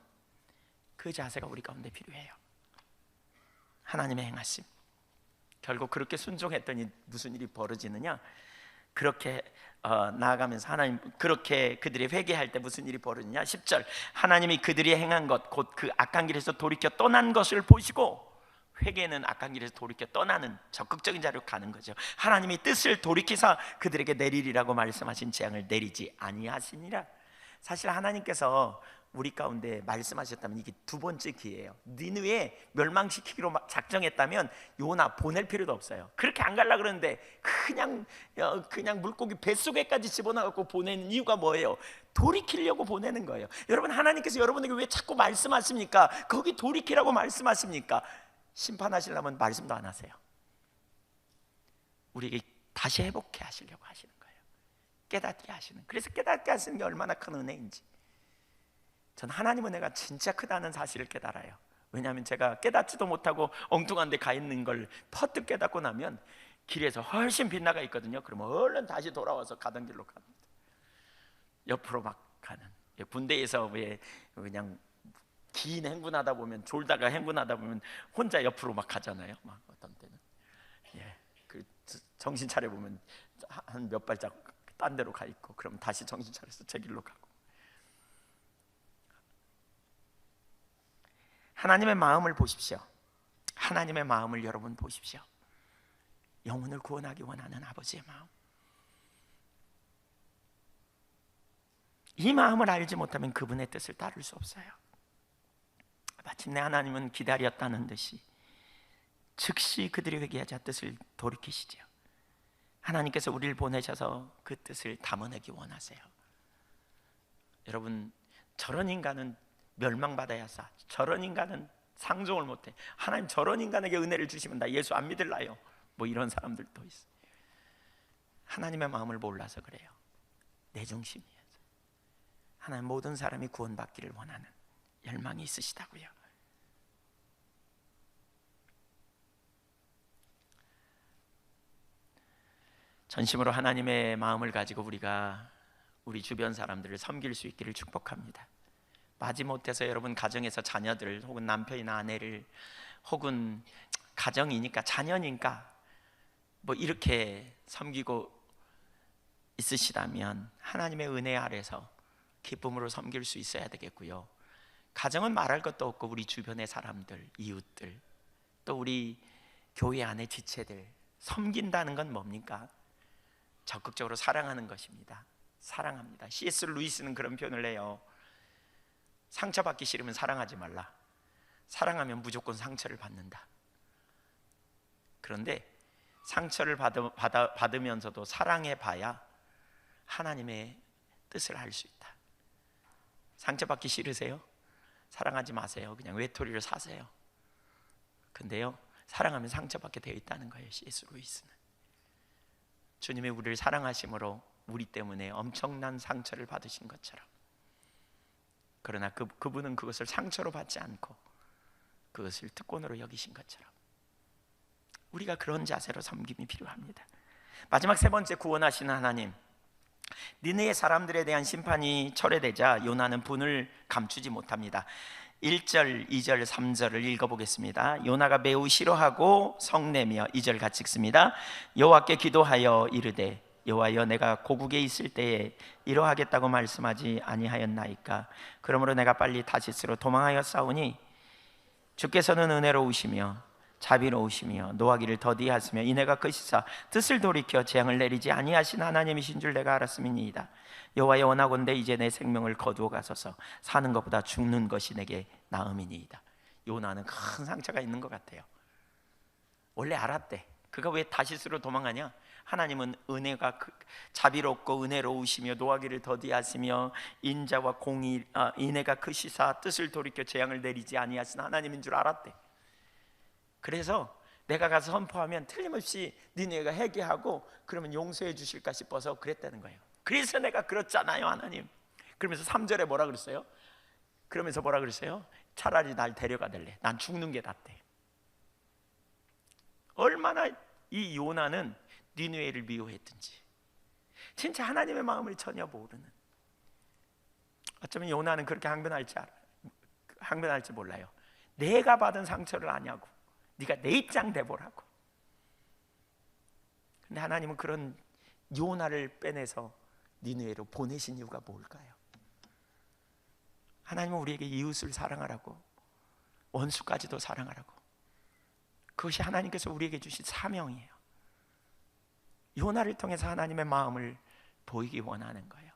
그 자세가 우리 가운데 필요해요. 하나님의 행하심. 결국 그렇게 순종했더니 무슨 일이 벌어지느냐, 그렇게 나아가면서 하나님, 그렇게 그들이 회개할 때 무슨 일이 벌어지냐, 10절, 하나님이 그들이 행한 것 곧 그 악한 길에서 돌이켜 떠난 것을 보시고, 회개는 악한 길에서 돌이켜 떠나는 적극적인 자리로 가는 거죠. 하나님이 뜻을 돌이키사 그들에게 내리리라고 말씀하신 재앙을 내리지 아니하시니라. 사실 하나님께서 우리 가운데 말씀하셨다면 이게 두 번째 기회예요. 니느웨 멸망시키기로 작정했다면 요나 보낼 필요도 없어요. 그렇게 안 가려고 그러는데 그냥 물고기 뱃속에까지 집어넣고 보내는 이유가 뭐예요? 돌이키려고 보내는 거예요. 여러분, 하나님께서 여러분에게 왜 자꾸 말씀하십니까? 거기 돌이키라고 말씀하십니까? 심판하시려면 말씀도 안 하세요. 우리에게 다시 회복해 하시려고 하시는 거예요. 깨닫게 하시는. 그래서 깨닫게 하시는 게 얼마나 큰 은혜인지 전 하나님 은혜가 진짜 크다는 사실을 깨달아요. 왜냐하면 제가 깨닫지도 못하고 엉뚱한 데 가 있는 걸 퍼뜩 깨닫고 나면 길에서 훨씬 빗나가 있거든요. 그러면 얼른 다시 돌아와서 가던 길로 갑니다. 옆으로 막 가는. 군대에서 왜 그냥 긴 행군하다 보면, 졸다가 행군하다 보면 혼자 옆으로 막 가잖아요. 막 어떤 때는 그 정신 차려 보면 한 몇 발짝 딴 데로 가 있고, 그럼 다시 정신 차려서 제 길로 가고. 하나님의 마음을 보십시오. 하나님의 마음을 여러분 보십시오. 영혼을 구원하기 원하는 아버지의 마음. 이 마음을 알지 못하면 그분의 뜻을 따를 수 없어요. 마침내 하나님은 기다렸다는 듯이 즉시 그들이 회개하자 뜻을 돌이키시죠. 하나님께서 우리를 보내셔서 그 뜻을 담아내기 원하세요. 여러분, 저런 인간은 멸망받아야 싸, 저런 인간은 상종을 못해, 하나님 저런 인간에게 은혜를 주시면 나 예수 안 믿을라요, 뭐 이런 사람들도 있어요. 하나님의 마음을 몰라서 그래요. 내 중심이어서. 하나님 모든 사람이 구원받기를 원하는 열망이 있으시다고요. 전심으로 하나님의 마음을 가지고 우리가 우리 주변 사람들을 섬길 수 있기를 축복합니다. 마지못해서 여러분 가정에서 자녀들 혹은 남편이나 아내를, 혹은 가정이니까 자녀니까 뭐 이렇게 섬기고 있으시다면 하나님의 은혜 아래서 기쁨으로 섬길 수 있어야 되겠고요. 가정은 말할 것도 없고 우리 주변의 사람들, 이웃들, 또 우리 교회 안의 지체들 섬긴다는 건 뭡니까? 적극적으로 사랑하는 것입니다. 사랑합니다. C.S. 루이스는 그런 표현을 해요. 상처받기 싫으면 사랑하지 말라. 사랑하면 무조건 상처를 받는다. 그런데 상처를 받으면서도 사랑해봐야 하나님의 뜻을 알 수 있다. 상처받기 싫으세요? 사랑하지 마세요. 그냥 외톨이를 사세요. 근데요, 사랑하면 상처받게 되어 있다는 거예요. C.S. 루이스는 주님의 우리를 사랑하심으로 우리 때문에 엄청난 상처를 받으신 것처럼, 그러나 그분은 그것을 상처로 받지 않고 그것을 특권으로 여기신 것처럼 우리가 그런 자세로 섬김이 필요합니다. 마지막 세 번째, 구원하시는 하나님. 니느웨 사람들에 대한 심판이 철회되자 요나는 분을 감추지 못합니다. 1절, 2절, 3절을 읽어보겠습니다. 요나가 매우 싫어하고 성내며, 2절 같이 읽습니다. 여호와께 기도하여 이르되 여호와여, 내가 고국에 있을 때에 이러하겠다고 말씀하지 아니하였나이까? 그러므로 내가 빨리 다시스로 도망하여 싸우니 주께서는 은혜로우시며 자비로우시며 노하기를 더디하시며 이내가 끝이사 뜻을 돌이켜 재앙을 내리지 아니하신 하나님이신 줄 내가 알았음이니이다. 여호와여, 원하건대 이제 내 생명을 거두어 가소서. 사는 것보다 죽는 것이 내게 나음이니이다. 요나는 큰 상처가 있는 것 같아요. 원래 알았대. 그가 왜 다시스로 도망가냐? 하나님은 은혜가 자비롭고 은혜로우시며 노하기를 더디하시며 인자와 공의, 인애가 크시사 뜻을 돌이켜 재앙을 내리지 아니하신 하나님인 줄 알았대. 그래서 내가 가서 선포하면 틀림없이 니네가 회개하고 그러면 용서해 주실까 싶어서 그랬다는 거예요. 그래서 내가 그렇잖아요, 하나님. 그러면서 3절에 뭐라 그랬어요? 그러면서 뭐라 그랬어요? 차라리 날 데려가달래. 난 죽는 게 낫대. 얼마나 이 요나는 니느웨를 미워했든지, 진짜 하나님의 마음을 전혀 모르는, 어쩌면 요나는 그렇게 항변할지 몰라요. 내가 받은 상처를 아냐고, 네가 내 입장 대보라고. 근데 하나님은 그런 요나를 빼내서 니느웨로 보내신 이유가 뭘까요? 하나님은 우리에게 이웃을 사랑하라고, 원수까지도 사랑하라고, 그것이 하나님께서 우리에게 주신 사명이에요. 요나를 통해서 하나님의 마음을 보이기 원하는 거예요.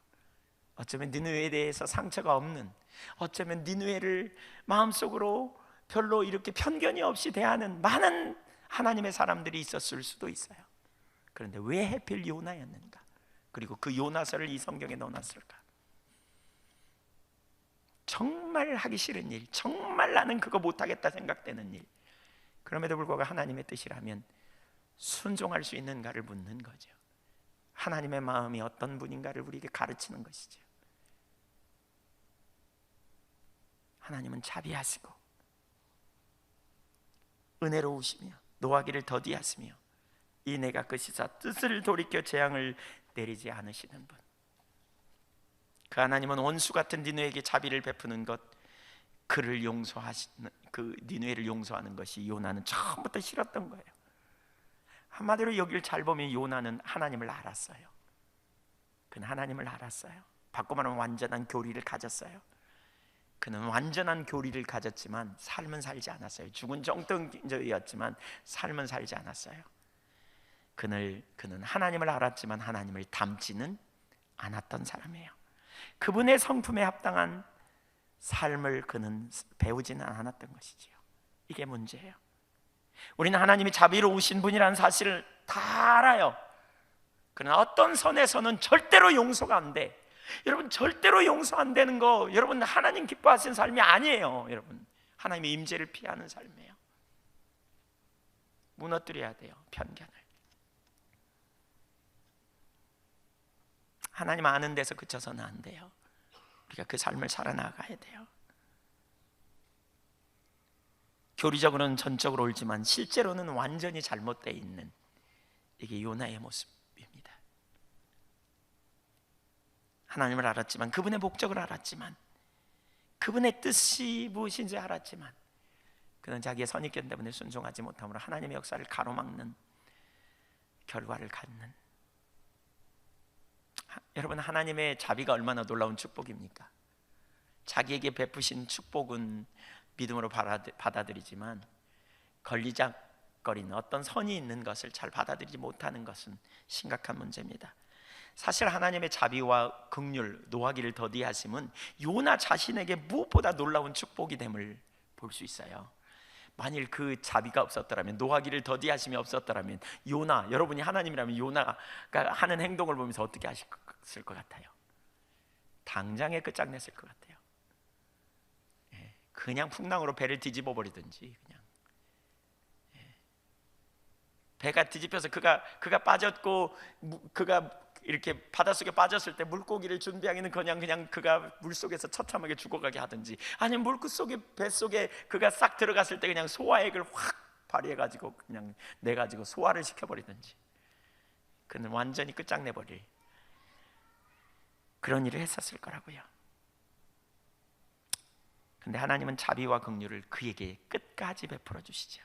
어쩌면 니느웨에 대해서 상처가 없는, 어쩌면 니느웨를 마음속으로 별로 이렇게 편견이 없이 대하는 많은 하나님의 사람들이 있었을 수도 있어요. 그런데 왜 하필 요나였는가? 그리고 그 요나서를 이 성경에 넣어놨을까? 정말 하기 싫은 일, 정말 나는 그거 못하겠다 생각되는 일, 그럼에도 불구하고 하나님의 뜻이라면 순종할 수 있는가를 묻는 거죠. 하나님의 마음이 어떤 분인가를 우리에게 가르치는 것이죠. 하나님은 자비하시고 은혜로우시며 노하기를 더디하시며 이내가 끝이사 뜻을 돌이켜 재앙을 내리지 않으시는 분. 그 하나님은 원수 같은 니느웨에게 자비를 베푸는 것, 그를 용서하시는, 그 니느웨를 용서하는 것이 요나는 처음부터 싫었던 거예요. 한마디로 여기를 잘 보면 요나는 하나님을 알았어요. 그는 하나님을 알았어요. 바꿔 말하면 완전한 교리를 가졌어요. 그는 완전한 교리를 가졌지만 삶은 살지 않았어요. 죽은 정통적이었지만 삶은 살지 않았어요. 그는 하나님을 알았지만 하나님을 닮지는 않았던 사람이에요. 그분의 성품에 합당한 삶을 그는 배우지는 않았던 것이지요. 이게 문제예요. 우리는 하나님이 자비로우신 분이라는 사실을 다 알아요. 그러나 어떤 선에서는 절대로 용서가 안 돼. 여러분, 절대로 용서 안 되는 거, 여러분 하나님 기뻐하시는 삶이 아니에요. 여러분, 하나님의 임재를 피하는 삶이에요. 무너뜨려야 돼요, 편견을. 하나님 아는 데서 그쳐서는 안 돼요. 우리가 그 삶을 살아나가야 돼요. 교리적으로는 전적으로 옳지만 실제로는 완전히 잘못되어 있는, 이게 요나의 모습입니다. 하나님을 알았지만, 그분의 목적을 알았지만, 그분의 뜻이 무엇인지 알았지만 그는 자기의 선입견 때문에 순종하지 못함으로 하나님의 역사를 가로막는 결과를 갖는. 여러분, 하나님의 자비가 얼마나 놀라운 축복입니까? 자기에게 베푸신 축복은 믿음으로 받아들이지만 걸리적거리는 어떤 선이 있는 것을 잘 받아들이지 못하는 것은 심각한 문제입니다. 사실 하나님의 자비와 긍휼, 노하기를 더디하심은 요나 자신에게 무엇보다 놀라운 축복이 됨을 볼 수 있어요. 만일 그 자비가 없었더라면, 노하기를 더디하심이 없었더라면 요나, 여러분이 하나님이라면 요나가 하는 행동을 보면서 어떻게 하셨을 것 같아요? 당장에 끝장냈을 것 같아요. 그냥 풍랑으로 배를 뒤집어 버리든지, 그냥 배가 뒤집혀서 그가 빠졌고 그가 이렇게 바닷속에 빠졌을 때 물고기를 준비하기는 그냥 그가 물속에서 처참하게 죽어가게 하든지, 아니면 물속에 뱃속에 그가 싹 들어갔을 때 그냥 소화액을 확 발휘해가지고 그냥 내가지고 소화를 시켜버리든지, 그는 완전히 끝장내버릴 그런 일을 했었을 거라고요. 근데 하나님은 자비와 긍휼을 그에게 끝까지 베풀어 주시죠.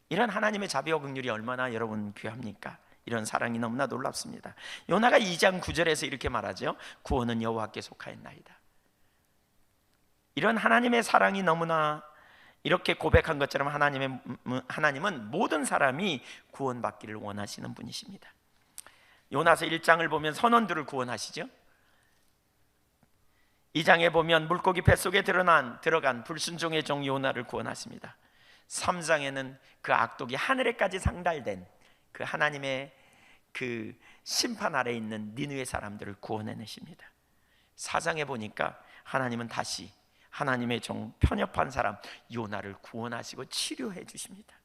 이런 하나님의 자비와 긍휼이 얼마나 여러분 귀합니까? 이런 사랑이 너무나 놀랍습니다. 요나가 2장 9절에서 이렇게 말하죠. 구원은 여호와께 속하였나이다. 이런 하나님의 사랑이 너무나 이렇게 고백한 것처럼 하나님은 모든 사람이 구원받기를 원하시는 분이십니다. 요나서 1장을 보면 선원들을 구원하시죠. 2장에 보면 물고기 뱃속에 들어간 불순종의 종 요나를 구원하십니다. 3장에는 그 악독이 하늘에까지 상달된 그 하나님의 그 심판 아래에 있는 니느웨 사람들을 구원해내십니다. 4장에 보니까 하나님은 다시 하나님의 종 편협한 사람 요나를 구원하시고 치료해 주십니다.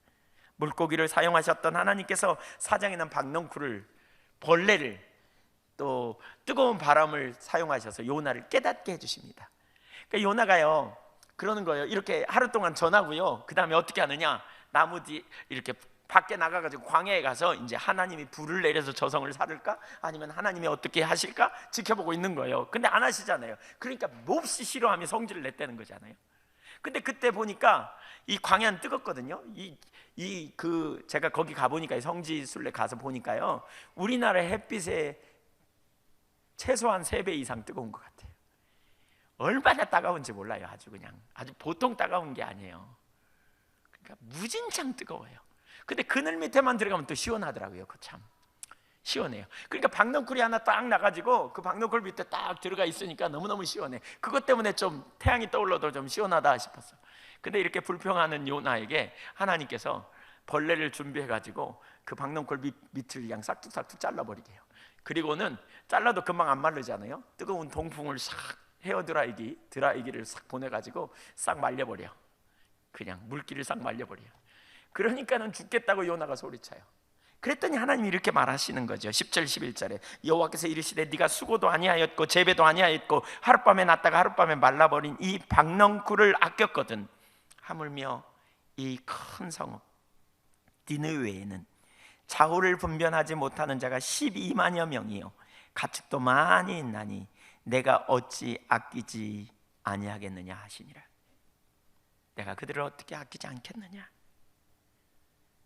물고기를 사용하셨던 하나님께서 4장에는 박넝쿨을, 벌레를, 또 뜨거운 바람을 사용하셔서 요나를 깨닫게 해주십니다. 그러니까 요나가요 그러는 거예요. 이렇게 하루 동안 전하고요, 그 다음에 어떻게 하느냐, 나무 뒤 이렇게 밖에 나가가지고 광야에 가서 이제 하나님이 불을 내려서 저성을 살을까, 아니면 하나님이 어떻게 하실까 지켜보고 있는 거예요. 근데 안 하시잖아요. 그러니까 몹시 싫어하며 성질을 냈다는 거잖아요. 근데 그때 보니까 이 광야는 뜨겁거든요. 제가 거기 가보니까 성지순례 가서 보니까요, 우리나라 햇빛에 최소한 3배 이상 뜨거운 것 같아요. 얼마나 따가운지 몰라요. 아주 보통 따가운 게 아니에요. 그러니까 무진장 뜨거워요. 근데 그늘 밑에만 들어가면 또 시원하더라고요. 그 참 시원해요. 그러니까 박넝쿨이 하나 딱 나가지고 그 박넝쿨 밑에 딱 들어가 있으니까 너무너무 시원해. 그것 때문에 좀 태양이 떠올라도 좀 시원하다 싶었어. 근데 이렇게 불평하는 요나에게 하나님께서 벌레를 준비해가지고 그 박넝쿨 밑을 그냥 싹둑싹둑 잘라버리게 해요. 그리고는 잘라도 금방 안 마르잖아요. 뜨거운 동풍을 싹 드라이기를 싹 보내가지고 싹 말려버려. 그냥 물기를 싹 말려버려요. 그러니까는 죽겠다고 요나가 소리쳐요. 그랬더니 하나님이 이렇게 말하시는 거죠. 10절 11절에 여호와께서 이르시되 네가 수고도 아니하였고 재배도 아니하였고 하룻밤에 났다가 하룻밤에 말라버린 이 박넝쿨을 아꼈거든. 하물며 이 큰 성읍 니느웨에는 좌우를 분별하지 못하는 자가 12만여 명이요 가축도 많이 있나니 내가 어찌 아끼지 아니하겠느냐 하시니라. 내가 그들을 어떻게 아끼지 않겠느냐.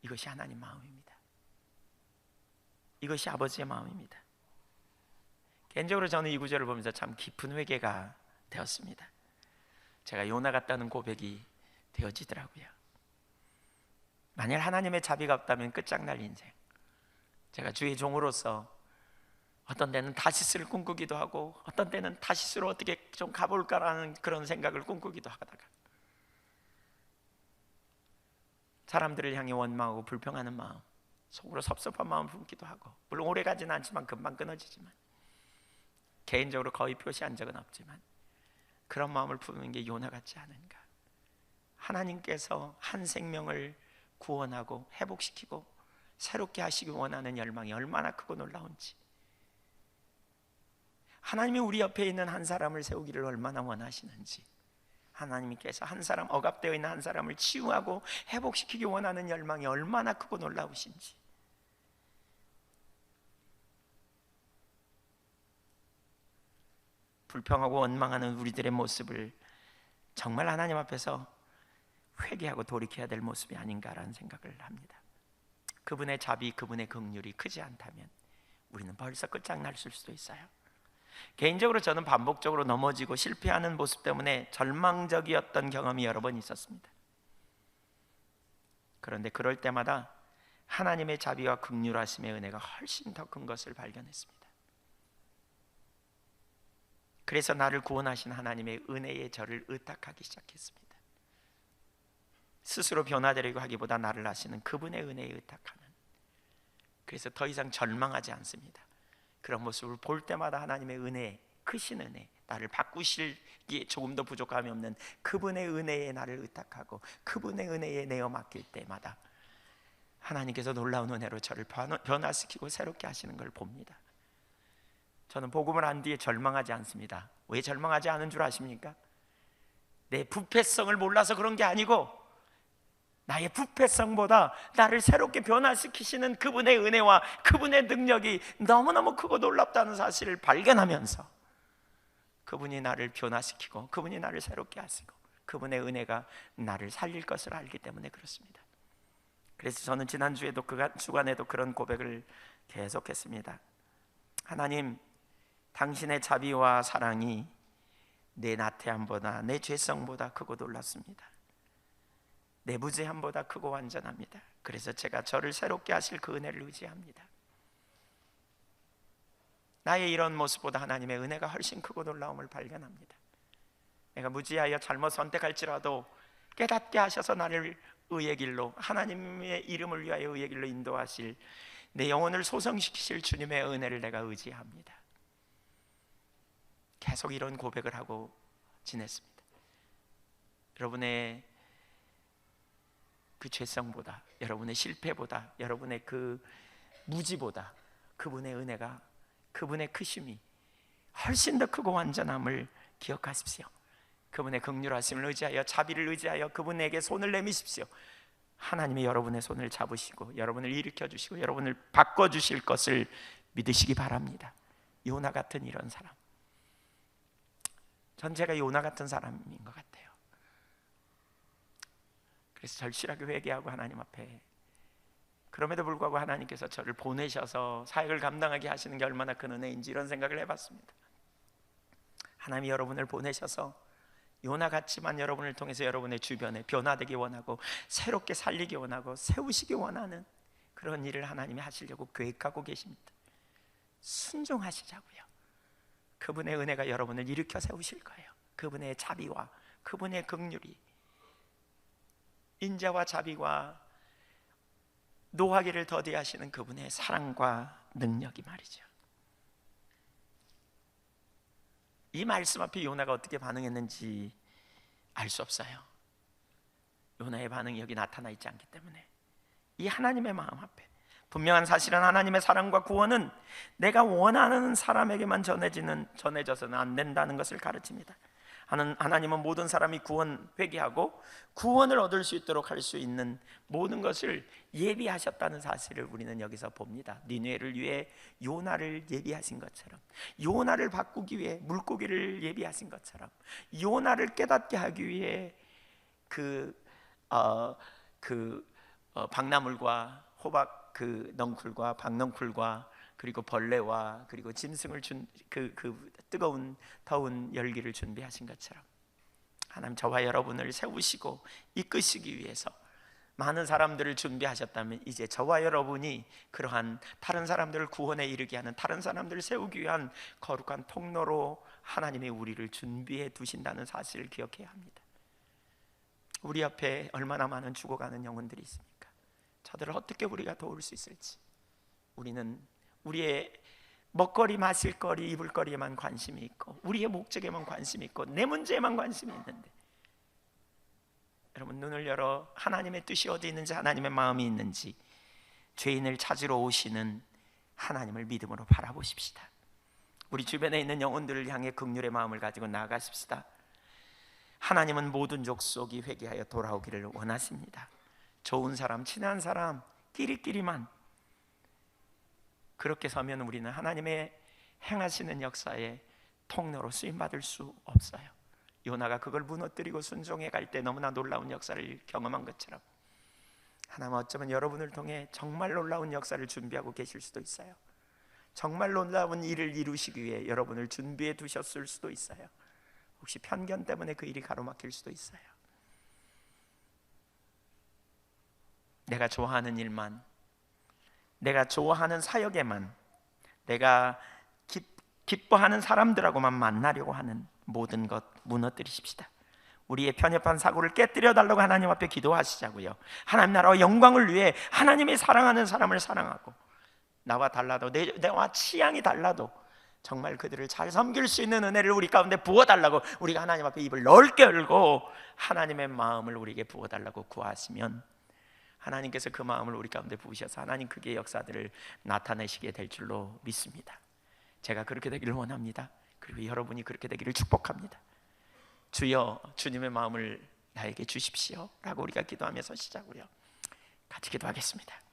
이것이 하나님 마음입니다. 이것이 아버지의 마음입니다. 개인적으로 저는 이 구절을 보면서 참 깊은 회개가 되었습니다. 제가 요나 같다는 고백이 되어지더라고요. 만약 하나님의 자비가 없다면 끝장날 인생. 제가 주의 종으로서 어떤 때는 다시스를 꿈꾸기도 하고 어떤 때는 다시스로 어떻게 좀 가볼까라는 그런 생각을 꿈꾸기도 하다가 사람들을 향해 원망하고 불평하는 마음, 속으로 섭섭한 마음을 품기도 하고, 물론 오래 가지는 않지만 금방 끊어지지만, 개인적으로 거의 표시한 적은 없지만 그런 마음을 품는 게 요나 같지 않은가. 하나님께서 한 생명을 구원하고 회복시키고 새롭게 하시기 원하는 열망이 얼마나 크고 놀라운지, 하나님이 우리 옆에 있는 한 사람을 세우기를 얼마나 원하시는지, 하나님께서 한 사람, 억압되어 있는 한 사람을 치유하고 회복시키기 원하는 열망이 얼마나 크고 놀라우신지. 불평하고 원망하는 우리들의 모습을 정말 하나님 앞에서 회개하고 돌이켜야 될 모습이 아닌가라는 생각을 합니다. 그분의 자비, 그분의 긍휼이 크지 않다면 우리는 벌써 끝장날 수도 있어요. 개인적으로 저는 반복적으로 넘어지고 실패하는 모습 때문에 절망적이었던 경험이 여러 번 있었습니다. 그런데 그럴 때마다 하나님의 자비와 긍휼하심의 은혜가 훨씬 더 큰 것을 발견했습니다. 그래서 나를 구원하신 하나님의 은혜에 저를 의탁하기 시작했습니다. 스스로 변화되려고 하기보다 나를 아시는 그분의 은혜에 의탁하는, 그래서 더 이상 절망하지 않습니다. 그런 모습을 볼 때마다 하나님의 은혜, 크신 은혜, 나를 바꾸실기에 조금도 부족함이 없는 그분의 은혜에 나를 의탁하고 그분의 은혜에 내어 맡길 때마다 하나님께서 놀라운 은혜로 저를 변화시키고 새롭게 하시는 걸 봅니다. 저는 복음을 안 뒤에 절망하지 않습니다. 왜 절망하지 않은 줄 아십니까? 내 부패성을 몰라서 그런 게 아니고 나의 부패성보다 나를 새롭게 변화시키시는 그분의 은혜와 그분의 능력이 너무너무 크고 놀랍다는 사실을 발견하면서 그분이 나를 변화시키고 그분이 나를 새롭게 하시고 그분의 은혜가 나를 살릴 것을 알기 때문에 그렇습니다. 그래서 저는 지난주에도 주간에도 그런 고백을 계속했습니다. 하나님, 당신의 자비와 사랑이 내 나태함보다 내 죄성보다 크고 놀랍습니다. 내 무죄함보다 크고 완전합니다. 그래서 제가 저를 새롭게 하실 그 은혜를 의지합니다. 나의 이런 모습보다 하나님의 은혜가 훨씬 크고 놀라움을 발견합니다. 내가 무지하여 잘못 선택할지라도 깨닫게 하셔서 나를 의의 길로, 하나님의 이름을 위하여 의의 길로 인도하실, 내 영혼을 소성시키실 주님의 은혜를 내가 의지합니다. 계속 이런 고백을 하고 지냈습니다. 여러분의 그 죄성보다, 여러분의 실패보다, 여러분의 그 무지보다 그분의 은혜가, 그분의 크심이 훨씬 더 크고 완전함을 기억하십시오. 그분의 긍휼하심을 의지하여, 자비를 의지하여 그분에게 손을 내미십시오. 하나님이 여러분의 손을 잡으시고 여러분을 일으켜 주시고 여러분을 바꿔 주실 것을 믿으시기 바랍니다. 요나 같은 이런 사람, 전 제가 요나 같은 사람인 것 같아요. 그래서 절실하게 회개하고 하나님 앞에, 그럼에도 불구하고 하나님께서 저를 보내셔서 사역을 감당하게 하시는 게 얼마나 큰 은혜인지 이런 생각을 해봤습니다. 하나님이 여러분을 보내셔서 요나 같지만 여러분을 통해서 여러분의 주변에 변화되기 원하고 새롭게 살리기 원하고 세우시기 원하는 그런 일을 하나님이 하시려고 계획하고 계십니다. 순종하시자고요. 그분의 은혜가 여러분을 일으켜 세우실 거예요. 그분의 자비와 그분의 긍휼이, 인자와 자비와 노하기를 더디하시는 그분의 사랑과 능력이 말이죠. 이 말씀 앞에 요나가 어떻게 반응했는지 알 수 없어요. 요나의 반응이 여기 나타나 있지 않기 때문에. 이 하나님의 마음 앞에 분명한 사실은 하나님의 사랑과 구원은 내가 원하는 사람에게만 전해져서는 안 된다는 것을 가르칩니다. 하나님은 모든 사람이 회개하고 구원을 얻을 수 있도록 할 수 있는 모든 것을 예비하셨다는 사실을 우리는 여기서 봅니다. 니느웨를 위해 요나를 예비하신 것처럼, 요나를 바꾸기 위해 물고기를 예비하신 것처럼, 요나를 깨닫게 하기 위해 박나물과 호박 넝쿨과 박넝쿨과 그리고 벌레와 그리고 짐승을 준 그 뜨거운 더운 열기를 준비하신 것처럼 하나님 저와 여러분을 세우시고 이끄시기 위해서 많은 사람들을 준비하셨다면 이제 저와 여러분이 그러한 다른 사람들을 구원에 이르게 하는, 다른 사람들을 세우기 위한 거룩한 통로로 하나님이 우리를 준비해 두신다는 사실을 기억해야 합니다. 우리 앞에 얼마나 많은 죽어가는 영혼들이 있습니까? 저들을 어떻게 우리가 도울 수 있을지. 우리는 우리의 먹거리, 마실거리, 입을거리에만 관심이 있고 우리의 목적에만 관심이 있고 내 문제에만 관심이 있는데, 여러분 눈을 열어 하나님의 뜻이 어디 있는지, 하나님의 마음이 있는지, 죄인을 찾으러 오시는 하나님을 믿음으로 바라보십시다. 우리 주변에 있는 영혼들을 향해 긍휼의 마음을 가지고 나아가십시다. 하나님은 모든 족속이 회개하여 돌아오기를 원하십니다. 좋은 사람, 친한 사람, 끼리끼리만 그렇게 서면 우리는 하나님의 행하시는 역사에 통로로 쓰임받을 수 없어요. 요나가 그걸 무너뜨리고 순종해 갈 때 너무나 놀라운 역사를 경험한 것처럼 하나님 어쩌면 여러분을 통해 정말 놀라운 역사를 준비하고 계실 수도 있어요. 정말 놀라운 일을 이루시기 위해 여러분을 준비해 두셨을 수도 있어요. 혹시 편견 때문에 그 일이 가로막힐 수도 있어요. 내가 좋아하는 일만, 내가 좋아하는 사역에만, 내가 기뻐하는 사람들하고만 만나려고 하는 모든 것 무너뜨리십시다. 우리의 편협한 사고를 깨뜨려 달라고 하나님 앞에 기도하시자고요. 하나님 나라와 영광을 위해 하나님이 사랑하는 사람을 사랑하고, 나와 달라도 내와 취향이 달라도 정말 그들을 잘 섬길 수 있는 은혜를 우리 가운데 부어달라고 우리가 하나님 앞에 입을 넓게 열고 하나님의 마음을 우리에게 부어달라고 구하시면 하나님께서 그 마음을 우리 가운데 부으셔서 하나님 크게 역사들을 나타내시게 될 줄로 믿습니다. 제가 그렇게 되기를 원합니다. 그리고 여러분이 그렇게 되기를 축복합니다. 주여, 주님의 마음을 나에게 주십시오 라고 우리가 기도하면서 시작으로요 같이 기도하겠습니다.